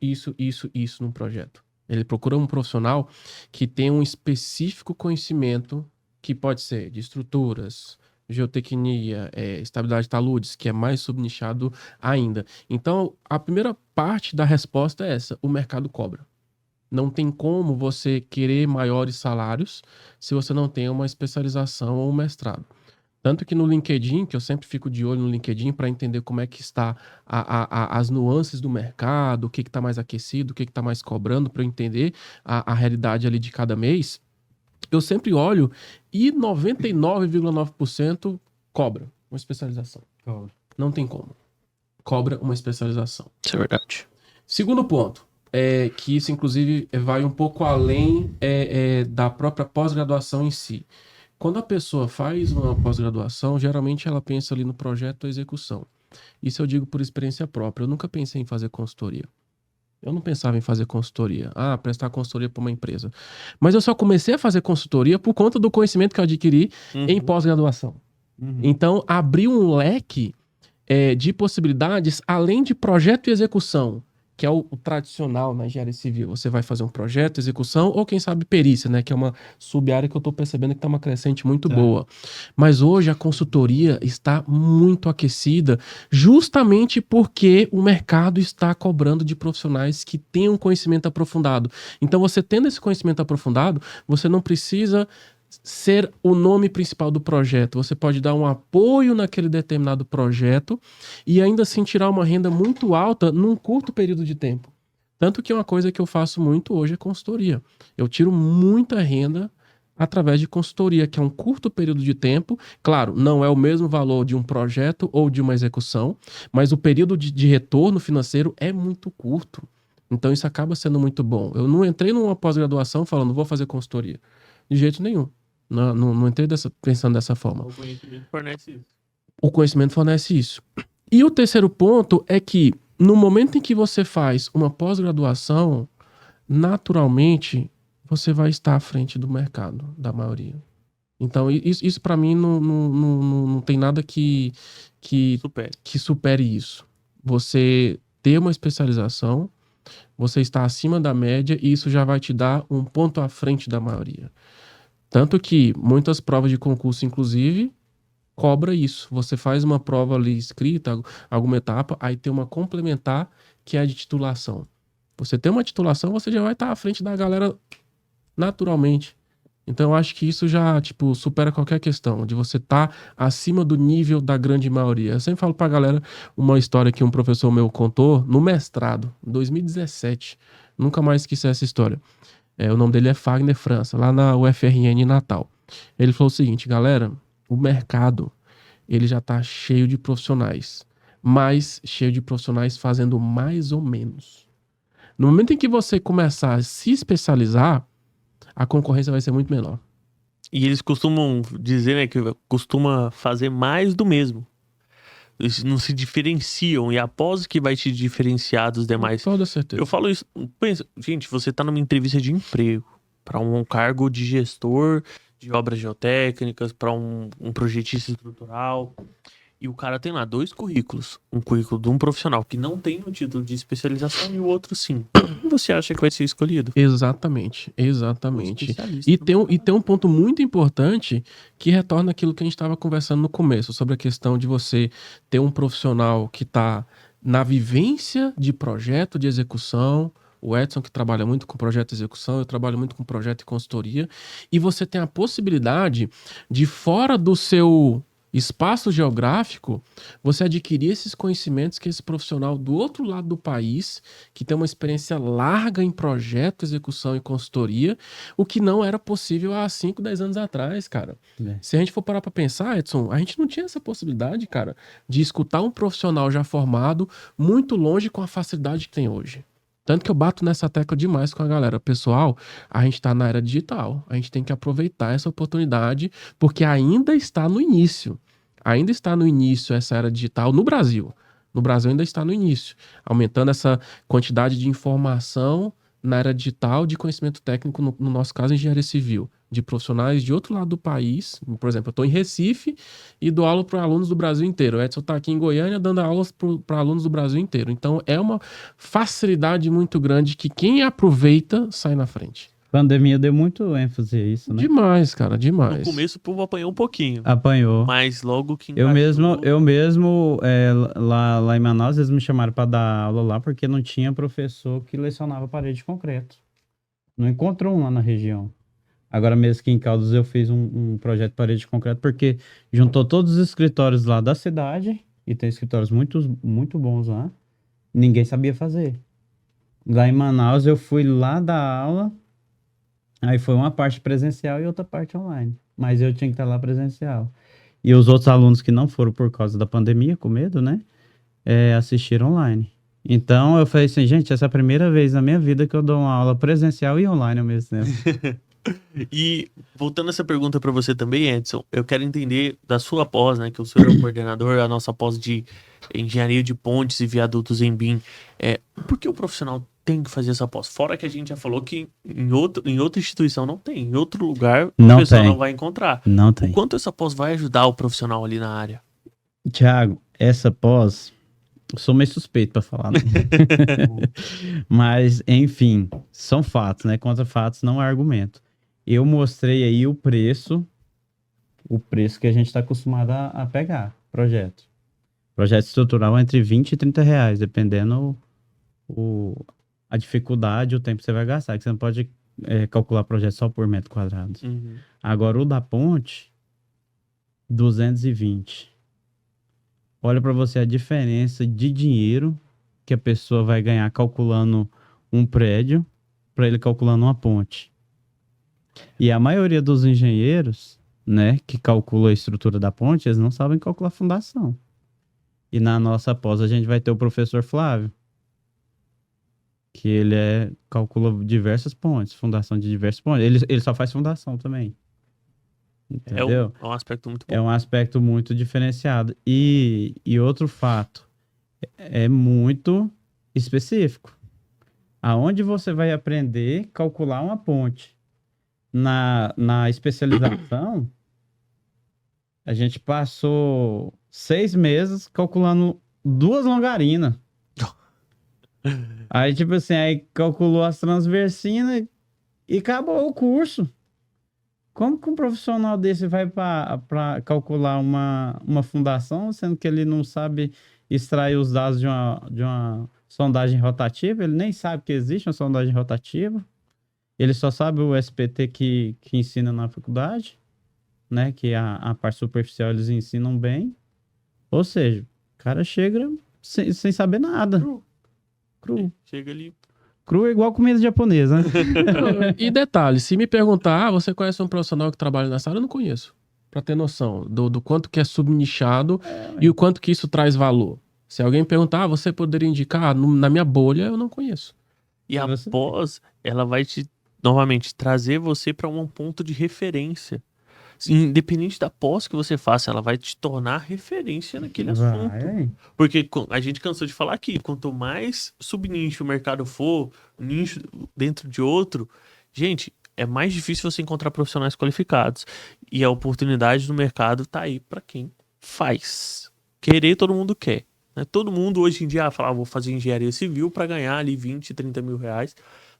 num projeto. Ele procura um profissional que tem um específico conhecimento que pode ser de estruturas, geotecnia, estabilidade de taludes, que é mais subnichado ainda. Então, a primeira parte da resposta é essa: o mercado cobra. Não tem como você querer maiores salários se você não tem uma especialização ou um mestrado. Tanto que no LinkedIn, que eu sempre fico de olho no LinkedIn para entender como é que está as nuances do mercado, o que está mais aquecido, o que está mais cobrando, para eu entender a realidade ali de cada mês, eu sempre olho e 99,9% cobra uma especialização. Não tem como. Cobra uma especialização. Isso é verdade. Segundo ponto, que isso inclusive vai um pouco além da própria pós-graduação em si. Quando a pessoa faz uma pós-graduação, geralmente ela pensa ali no projeto ou execução. Isso eu digo por experiência própria. Eu nunca pensei em fazer consultoria. Eu não pensava em fazer consultoria. Prestar consultoria para uma empresa. Mas eu só comecei a fazer consultoria por conta do conhecimento que eu adquiri em pós-graduação. Então, abriu um leque de possibilidades além de projeto e execução, que é o tradicional na engenharia civil. Você vai fazer um projeto, execução, ou quem sabe perícia, né? Que é uma sub-área que eu estou percebendo que está uma crescente muito boa. Mas hoje a consultoria está muito aquecida, justamente porque o mercado está cobrando de profissionais que tenham conhecimento aprofundado. Então, você tendo esse conhecimento aprofundado, você não precisa ser o nome principal do projeto. Você pode dar um apoio naquele determinado projeto e ainda assim tirar uma renda muito alta num curto período de tempo. Tanto que uma coisa que eu faço muito hoje é consultoria. Eu tiro muita renda através de consultoria, que é um curto período de tempo. Claro, não é o mesmo valor de um projeto ou de uma execução, mas o período de retorno financeiro é muito curto. Então isso acaba sendo muito bom. Eu não entrei numa pós-graduação falando, vou fazer consultoria. De jeito nenhum. Não entrei pensando dessa forma. O conhecimento fornece isso. O conhecimento fornece isso. E o terceiro ponto é que, no momento em que você faz uma pós-graduação, naturalmente, você vai estar à frente do mercado, da maioria. Então, isso para mim não tem nada que supere isso. Você ter uma especialização, você está acima da média e isso já vai te dar um ponto à frente da maioria. Tanto que muitas provas de concurso, inclusive, cobra isso. Você faz uma prova ali escrita, alguma etapa, aí tem uma complementar que é a de titulação. Você tem uma titulação, você já vai estar à frente da galera naturalmente. Então eu acho que isso já, supera qualquer questão, de você estar acima do nível da grande maioria. Eu sempre falo pra galera uma história que um professor meu contou no mestrado, em 2017. Nunca mais esqueci essa história. O nome dele é Fagner França, lá na UFRN Natal. Ele falou o seguinte, galera, o mercado, ele já tá cheio de profissionais, mas cheio de profissionais fazendo mais ou menos. No momento em que você começar a se especializar, a concorrência vai ser muito menor. E eles costumam dizer, né, que costuma fazer mais do mesmo. Eles não se diferenciam e após que vai te diferenciar dos demais. Com toda certeza. Eu falo isso, pensa, gente, você tá numa entrevista de emprego para um cargo de gestor de obras geotécnicas, para um projetista estrutural. e o cara tem lá 2 currículos. Um currículo de um profissional que não tem o título de especialização e o outro sim. Quem você acha que vai ser escolhido? Exatamente, O exatamente. especialista. E tem um ponto muito importante que retorna aquilo que a gente estava conversando no começo, sobre a questão de você ter um profissional que está na vivência de projeto de execução. O Edson, que trabalha muito com projeto de execução, eu trabalho muito com projeto e consultoria. E você tem a possibilidade de, fora do seu espaço geográfico, você adquirir esses conhecimentos que esse profissional do outro lado do país, que tem uma experiência larga em projeto, execução e consultoria, o que não era possível há 5, 10 anos atrás, cara. Se a gente for parar pra pensar, Edson, a gente não tinha essa possibilidade, cara, de escutar um profissional já formado muito longe com a facilidade que tem hoje. Tanto que eu bato nessa tecla demais com a galera. Pessoal, a gente tá na era digital. A gente tem que aproveitar essa oportunidade, porque ainda está no início. Ainda está no início essa era digital no Brasil. No Brasil ainda está no início. Aumentando essa quantidade de informação na era digital, de conhecimento técnico, no nosso caso, engenharia civil, de profissionais de outro lado do país. Por exemplo, eu estou em Recife e dou aula para alunos do Brasil inteiro. O Edson está aqui em Goiânia dando aulas para alunos do Brasil inteiro. Então, é uma facilidade muito grande que quem aproveita sai na frente. Pandemia deu muito ênfase a isso, né? Demais, cara, demais. No começo o povo apanhou um pouquinho. Apanhou. Mas logo que Eu engatou- mesmo lá em Manaus, eles me chamaram para dar aula lá porque não tinha professor que lecionava parede de concreto. Não encontrou um lá na região. Agora mesmo que em Caldas eu fiz um projeto de parede de concreto porque juntou todos os escritórios lá da cidade, e tem escritórios muito, muito bons lá, ninguém sabia fazer. Lá em Manaus eu fui lá dar aula, aí foi uma parte presencial e outra parte online. Mas eu tinha que estar lá presencial. E os outros alunos que não foram por causa da pandemia, com medo, né? Assistiram online. Então eu falei assim, gente, essa é a primeira vez na minha vida que eu dou uma aula presencial e online ao mesmo tempo. E voltando essa pergunta para você também, Edson, eu quero entender da sua pós, né, que o senhor é o coordenador, a nossa pós de engenharia de pontes e viadutos em BIM. Por que o profissional tem que fazer essa pós? Fora que a gente já falou que em outra instituição não tem, em outro lugar Não o pessoal tem. não vai encontrar. Não O tem. quanto essa pós vai ajudar o profissional ali na área? Thiago, essa pós, eu sou meio suspeito para falar, né? Mas, enfim, são fatos, né? Contra fatos não há argumento. Eu mostrei aí o preço que a gente está acostumado a pegar, projeto. Projeto estrutural entre 20 e 30 reais, dependendo a dificuldade, o tempo que você vai gastar, que você não pode calcular projeto só por metro quadrado. Uhum. Agora, o da ponte, 220. Olha para você a diferença de dinheiro que a pessoa vai ganhar calculando um prédio para ele calculando uma ponte. E a maioria dos engenheiros, né, que calcula a estrutura da ponte, eles não sabem calcular a fundação. E na nossa pós a gente vai ter o professor Flávio, que ele calcula diversas pontes, fundação de diversas pontes. Ele só faz fundação também. Entendeu? É um aspecto muito bom. É um aspecto muito diferenciado. E outro fato, é muito específico. Aonde você vai aprender a calcular uma ponte? Na especialização, a gente passou 6 meses calculando 2 longarinas. Aí, tipo assim, aí calculou as transversinas e acabou o curso. Como que um profissional desse vai para calcular uma fundação, sendo que ele não sabe extrair os dados de uma sondagem rotativa? Ele nem sabe que existe uma sondagem rotativa. Ele só sabe o SPT que ensina na faculdade, né? Que a parte superficial eles ensinam bem. Ou seja, o cara chega sem saber nada. Cru. Chega ali. Cru é igual comida japonesa, né? E detalhe, se me perguntar, você conhece um profissional que trabalha nessa área? Eu não conheço. Pra ter noção do quanto que é subnichado e o quanto que isso traz valor. Se alguém perguntar, você poderia indicar? Na minha bolha, eu não conheço. E a pós, ela vai novamente trazer você para um ponto de referência. Independente da pós que você faça, ela vai te tornar referência naquele assunto. Porque a gente cansou de falar aqui, quanto mais subnicho o mercado for, nicho dentro de outro, gente, é mais difícil você encontrar profissionais qualificados. E a oportunidade do mercado tá aí para quem faz. querer todo mundo quer. Né? Todo mundo hoje em dia fala, vou fazer engenharia civil para ganhar ali 20, 30 mil reais.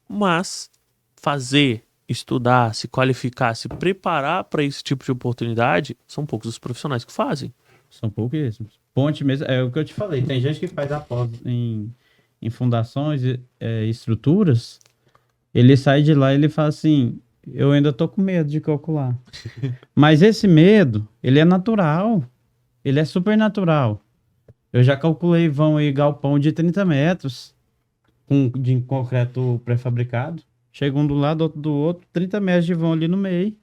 Mas fazer, estudar, se qualificar, se preparar para esse tipo de oportunidade, são poucos os profissionais que fazem. São pouquíssimos. Ponte mesmo, é o que eu te falei. Tem gente que faz após em fundações e estruturas, ele sai de lá e ele fala assim, eu ainda tô com medo de calcular. Mas esse medo, ele é natural. Ele é super natural. Eu já calculei vão aí galpão de 30 metros de concreto pré-fabricado. Chega um do lado, outro do outro, 30 metros de vão ali no meio.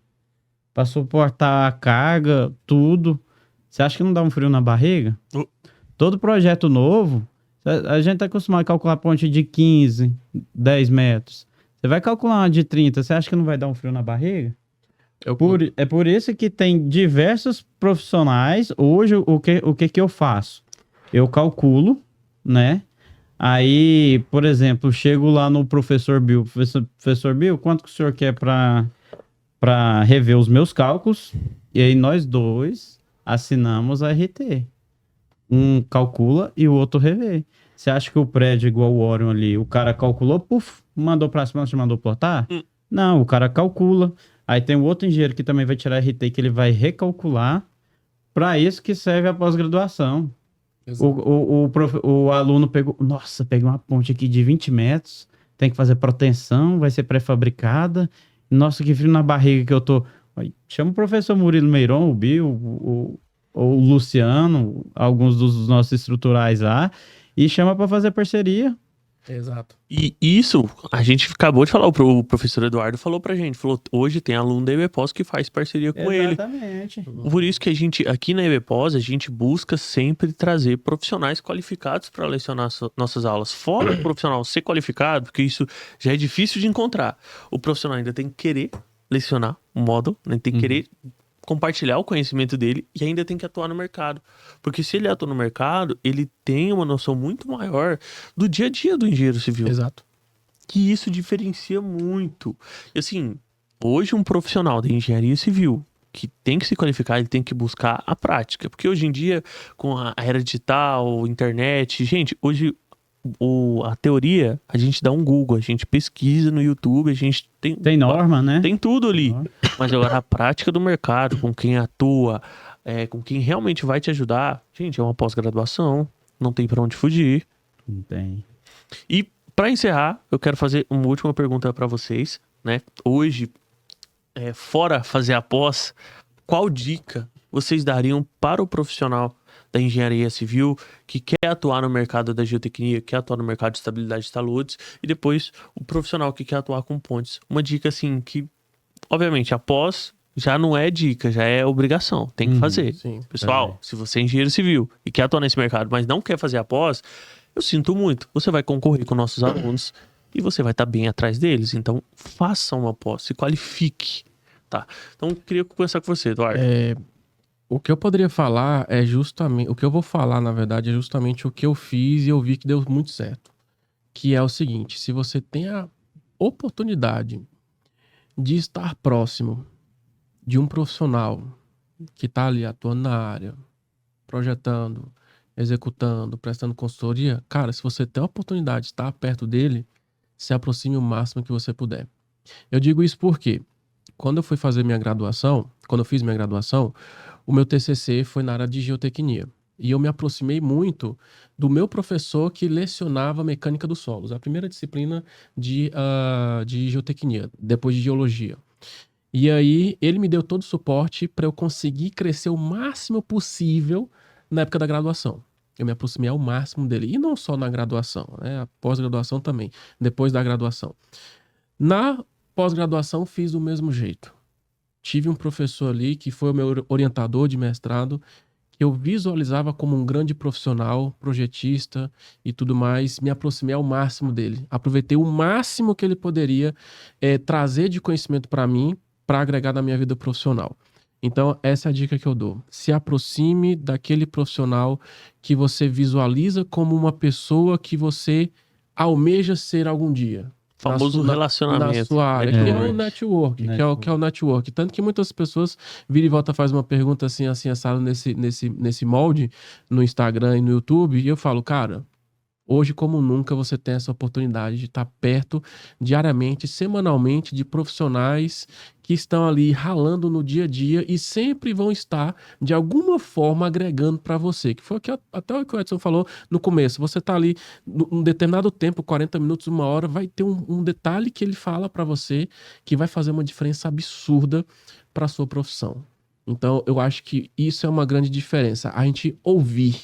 Para suportar a carga, tudo. Você acha que não dá um frio na barriga? Todo projeto novo, a gente tá acostumado a calcular ponte de 15, 10 metros. Você vai calcular uma de 30, você acha que não vai dar um frio na barriga? É por isso que tem diversos profissionais. Hoje, o que eu faço? Eu calculo, né? Aí, por exemplo, chego lá no professor Bill. Professor Bill, quanto que o senhor quer para rever os meus cálculos? E aí nós dois assinamos a RT. Um calcula e o outro revê. Você acha que o prédio igual o Orion ali, o cara calculou, puf, mandou para cima, você mandou plotar? Não, o cara calcula. Aí tem o outro engenheiro que também vai tirar RT, que ele vai recalcular. Para isso que serve a pós-graduação. O aluno pegou, nossa, peguei uma ponte aqui de 20 metros, tem que fazer proteção, vai ser pré-fabricada. Nossa, que frio na barriga que eu tô. Chama o professor Murilo Meiron, o Bill, o Luciano, alguns dos nossos estruturais lá, e chama para fazer parceria. Exato. E isso, a gente acabou de falar, o professor Eduardo falou pra gente, falou, hoje tem aluno da EBPOS que faz parceria com ele. Exatamente. Por isso que a gente, aqui na EBPOS, a gente busca sempre trazer profissionais qualificados para lecionar nossas aulas. Fora o profissional ser qualificado, porque isso já é difícil de encontrar. O profissional ainda tem que querer lecionar um módulo, né? Tem que querer compartilhar o conhecimento dele e ainda tem que atuar no mercado. Porque se ele atua no mercado, ele tem uma noção muito maior do dia a dia do engenheiro civil. Exato. Que isso diferencia muito. E assim, hoje um profissional da engenharia civil que tem que se qualificar, ele tem que buscar a prática. Porque hoje em dia, com a era digital, internet, gente, hoje a teoria, a gente dá um Google, a gente pesquisa no YouTube, a gente tem norma, né? Tem tudo ali. Mas agora a prática do mercado, com quem atua, com quem realmente vai te ajudar, gente, é uma pós-graduação, não tem pra onde fugir. Não tem. E pra encerrar, eu quero fazer uma última pergunta pra vocês, né? Hoje, fora fazer a pós, qual dica vocês dariam para o profissional da engenharia civil, que quer atuar no mercado da geotecnia, quer atuar no mercado de estabilidade de taludes, e depois o profissional que quer atuar com pontes? Uma dica assim que, obviamente, após já não é dica, já é obrigação, tem que fazer. Sim. Pessoal, se você é engenheiro civil e quer atuar nesse mercado, mas não quer fazer após, eu sinto muito, você vai concorrer com nossos alunos e você vai estar bem atrás deles, então faça uma pós, se qualifique, tá? Então eu queria conversar com você, Eduardo. O que eu poderia falar é justamente... O que eu vou falar, na verdade, é justamente o que eu fiz e eu vi que deu muito certo. Que é o seguinte, se você tem a oportunidade de estar próximo de um profissional que está ali atuando na área, projetando, executando, prestando consultoria, cara, se você tem a oportunidade de estar perto dele, se aproxime o máximo que você puder. Eu digo isso porque quando eu fui fazer minha graduação, quando eu fiz minha graduação, o meu TCC foi na área de geotecnia. E eu me aproximei muito do meu professor que lecionava mecânica dos solos, a primeira disciplina de geotecnia, depois de geologia. E aí ele me deu todo o suporte para eu conseguir crescer o máximo possível na época da graduação. Eu me aproximei ao máximo dele. E não só na graduação, né? A pós-graduação também, depois da graduação. Na pós-graduação fiz do mesmo jeito. Tive um professor ali que foi o meu orientador de mestrado, que eu visualizava como um grande profissional, projetista e tudo mais. Me aproximei ao máximo dele. Aproveitei o máximo que ele poderia trazer de conhecimento para mim, para agregar na minha vida profissional. Então, essa é a dica que eu dou. Se aproxime daquele profissional que você visualiza como uma pessoa que você almeja ser algum dia. famoso na relacionamento. sua área, que é o Network. network, que é o network. Tanto que muitas pessoas viram e volta faz uma pergunta assim, assado nesse molde, no Instagram e no YouTube, e eu falo, cara, hoje como nunca você tem essa oportunidade de estar perto, diariamente, semanalmente, de profissionais que estão ali ralando no dia a dia e sempre vão estar, de alguma forma, agregando para você. Que foi até o que o Edson falou no começo. Você tá ali, num determinado tempo, 40 minutos, 1 hora, vai ter um detalhe que ele fala para você que vai fazer uma diferença absurda para sua profissão. Então, eu acho que isso é uma grande diferença. A gente ouvir,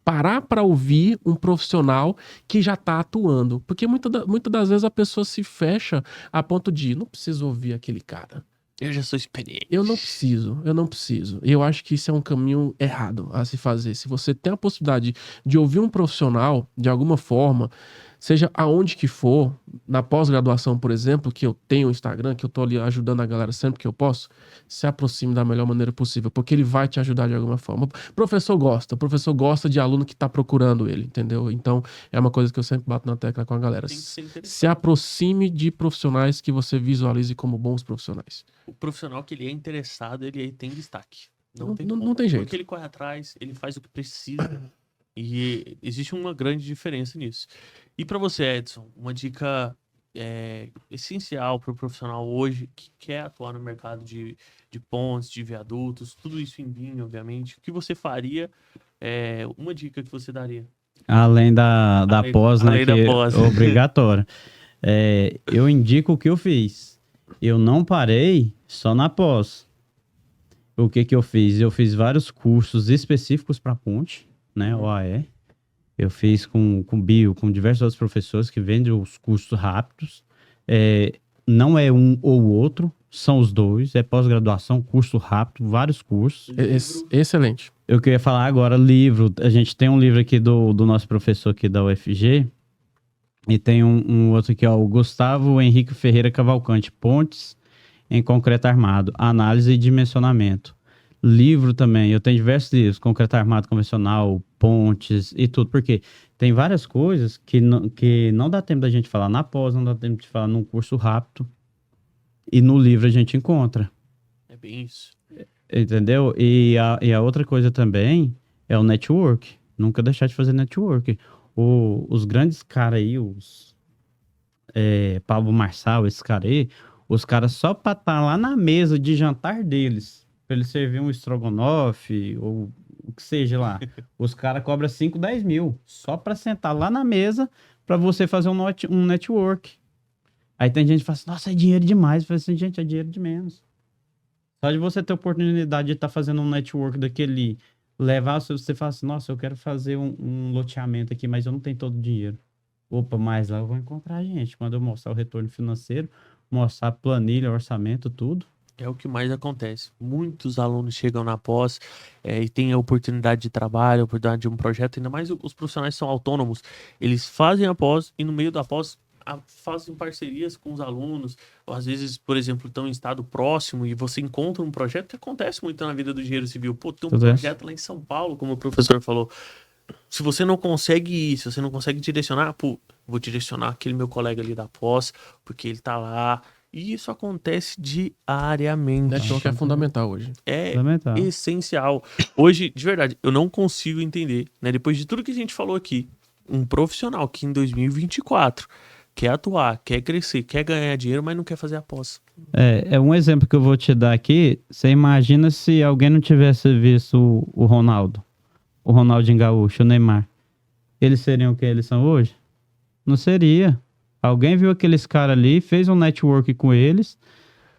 parar para ouvir um profissional que já está atuando. Porque muitas das vezes a pessoa se fecha a ponto de, não preciso ouvir aquele cara. Eu já sou experiente. Eu não preciso. Eu acho que isso é um caminho errado a se fazer. Se você tem a possibilidade de ouvir um profissional, de alguma forma, seja aonde que for, na pós-graduação, por exemplo, que eu tenho o Instagram, que eu tô ali ajudando a galera sempre que eu posso, se aproxime da melhor maneira possível, porque ele vai te ajudar de alguma forma. O professor gosta de aluno que tá procurando ele, entendeu? Então, é uma coisa que eu sempre bato na tecla com a galera. Tem que ser interessante. Se aproxime de profissionais que você visualize como bons profissionais. O profissional que ele é interessado, ele aí tem destaque. Não tem jeito. Porque ele corre atrás, ele faz o que precisa. E existe uma grande diferença nisso. E para você, Edson, uma dica essencial para o profissional hoje que quer atuar no mercado de pontes, de viadutos, tudo isso em BIM, obviamente. O que você faria? Uma dica que você daria? Além da pós, né? Além da pós. É obrigatória. Eu indico o que eu fiz. Eu não parei só na pós. O que eu fiz? Eu fiz vários cursos específicos para ponte, né? OAE. Eu fiz com Bio, com diversos outros professores que vendem os cursos rápidos. Não é um ou outro, são os dois. É pós-graduação, curso rápido, vários cursos. Excelente. Eu queria falar agora, livro. A gente tem um livro aqui do nosso professor aqui da UFG. E tem um outro aqui, ó, o Gustavo Henrique Ferreira Cavalcante, Pontes em Concreto Armado, Análise e Dimensionamento. Livro também, eu tenho diversos livros, Concreto Armado Convencional, Pontes e tudo, porque tem várias coisas que não dá tempo da gente falar na pós, não dá tempo de falar num curso rápido, e no livro a gente encontra. É bem isso. Entendeu? E a outra coisa também é o network, nunca deixar de fazer network. Os grandes caras aí, Pablo Marçal, esse cara aí, os caras só pra estar lá na mesa de jantar deles, pra ele servir um estrogonofe ou o que seja lá, os caras cobram 5, 10 mil só pra sentar lá na mesa pra você fazer um network. Aí tem gente que fala assim, nossa, é dinheiro demais. Eu falo assim, gente, é dinheiro de menos. Só de você ter a oportunidade de estar fazendo um network daquele, levar, você fala assim, nossa, eu quero fazer um loteamento aqui, mas eu não tenho todo o dinheiro. Opa, mas lá eu vou encontrar gente. Quando eu mostrar o retorno financeiro, mostrar planilha, orçamento, tudo. É o que mais acontece. Muitos alunos chegam na pós e têm a oportunidade de trabalho, a oportunidade de um projeto, ainda mais os profissionais que são autônomos. Eles fazem a pós e no meio da pós fazem parcerias com os alunos, ou às vezes, por exemplo, estão em estado próximo e você encontra um projeto que acontece muito na vida do engenheiro civil. Pô, tem um projeto lá em São Paulo, como o professor falou. Se você não consegue ir, se você não consegue direcionar, pô, vou direcionar aquele meu colega ali da pós, porque ele tá lá. E isso acontece diariamente. Network é fundamental hoje. É fundamental. Essencial. Hoje, de verdade, eu não consigo entender, né? Depois de tudo que a gente falou aqui, um profissional que em 2024 quer atuar, quer crescer, quer ganhar dinheiro, mas não quer fazer a pós. É um exemplo que eu vou te dar aqui. Você imagina se alguém não tivesse visto o Ronaldo, o Ronaldinho Gaúcho, o Neymar. Eles seriam o que eles são hoje? Não seria. Alguém viu aqueles caras ali, fez um network com eles,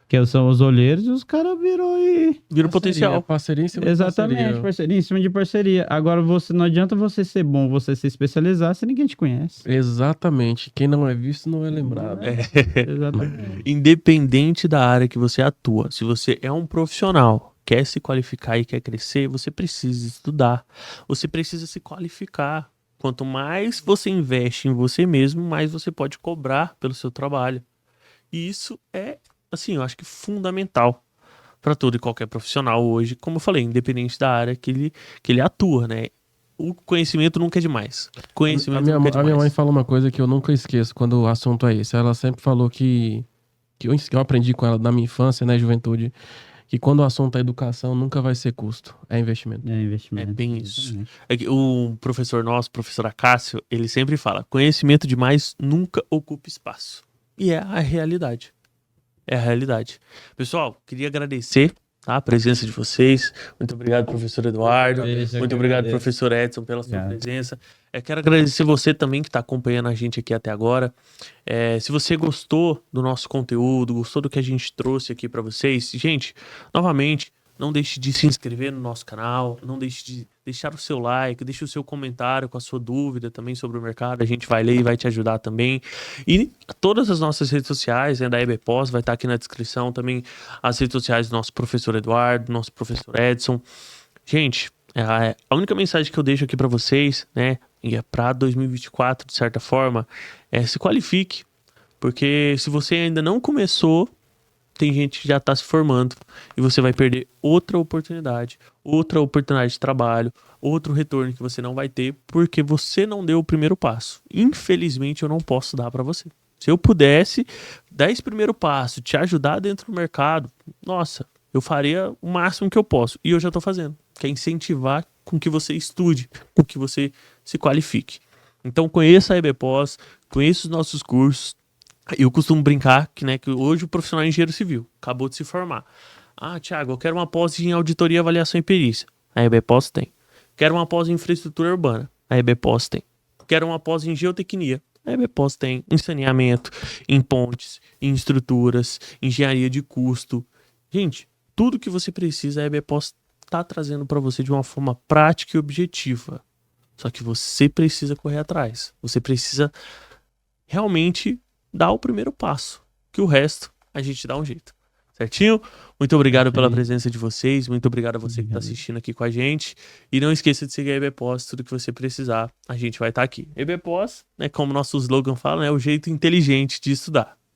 que são os olheiros, e os caras Viram potencial. Parceria em cima de Exatamente, parceria em cima de parceria. Agora, não adianta você ser bom, você se especializar se ninguém te conhece. Exatamente. Quem não é visto não é lembrado. Exatamente. Independente da área que você atua, se você é um profissional, quer se qualificar e quer crescer, você precisa estudar. Você precisa se qualificar. Quanto mais você investe em você mesmo, mais você pode cobrar pelo seu trabalho. E isso é, assim, eu acho que fundamental para todo e qualquer profissional hoje, como eu falei, independente da área que ele atua, né? o conhecimento nunca é demais. A Conhecimento minha, nunca é a minha mãe demais. fala uma coisa que eu nunca esqueço quando o assunto é esse. Ela sempre falou que eu aprendi com ela na minha infância, né, juventude, que quando o assunto é educação, nunca vai ser custo, é investimento. É É investimento. bem isso. Exatamente. É que o professor nosso, o professor Acácio, ele sempre fala: conhecimento demais nunca ocupa espaço. E é a realidade. É a realidade. Pessoal, queria agradecer, tá, a presença de vocês. Muito obrigado, professor Eduardo. Muito obrigado, professor Edson, pela sua Obrigado. presença. Quero agradecer você também que está acompanhando a gente aqui até agora. Se você gostou do nosso conteúdo, gostou do que a gente trouxe aqui para vocês, gente, novamente, não deixe de se inscrever no nosso canal, não deixe de deixar o seu like, deixe o seu comentário com a sua dúvida também sobre o mercado. A gente vai ler e vai te ajudar também. E todas as nossas redes sociais, né, da EBPOS, vai estar aqui na descrição também as redes sociais do nosso professor Eduardo, do nosso professor Edson. Gente, a única mensagem que eu deixo aqui para vocês, né, e é para 2024, de certa forma, se qualifique, porque se você ainda não começou, tem gente que já está se formando e você vai perder outra oportunidade de trabalho, outro retorno que você não vai ter porque você não deu o primeiro passo. Infelizmente, eu não posso dar para você. Se eu pudesse dar esse primeiro passo, te ajudar dentro do mercado, nossa, eu faria o máximo que eu posso. E eu já estou fazendo, que é incentivar com que você estude, com que você se qualifique. Então, conheça a EBPOS, conheça os nossos cursos. Eu costumo brincar que, né, que hoje o profissional é engenheiro civil, acabou de se formar. Ah, Thiago, eu quero uma pós em auditoria, avaliação e perícia. A EBPOS tem. Quero uma pós em infraestrutura urbana. A EBPOS tem. Quero uma pós em geotecnia. A EBPOS tem. Em saneamento, em pontes, em estruturas, engenharia de custo. Gente, tudo que você precisa, a EBPOS está trazendo para você de uma forma prática e objetiva. Só que você precisa correr atrás. Você precisa realmente dar o primeiro passo, que o resto a gente dá um jeito. Certinho? Muito obrigado pela presença de vocês, muito obrigado a você que está assistindo aqui com a gente. E não esqueça de seguir a EBPOS, tudo que você precisar, a gente vai estar aqui. EBPOS, né, como nosso slogan fala, é o jeito inteligente de estudar.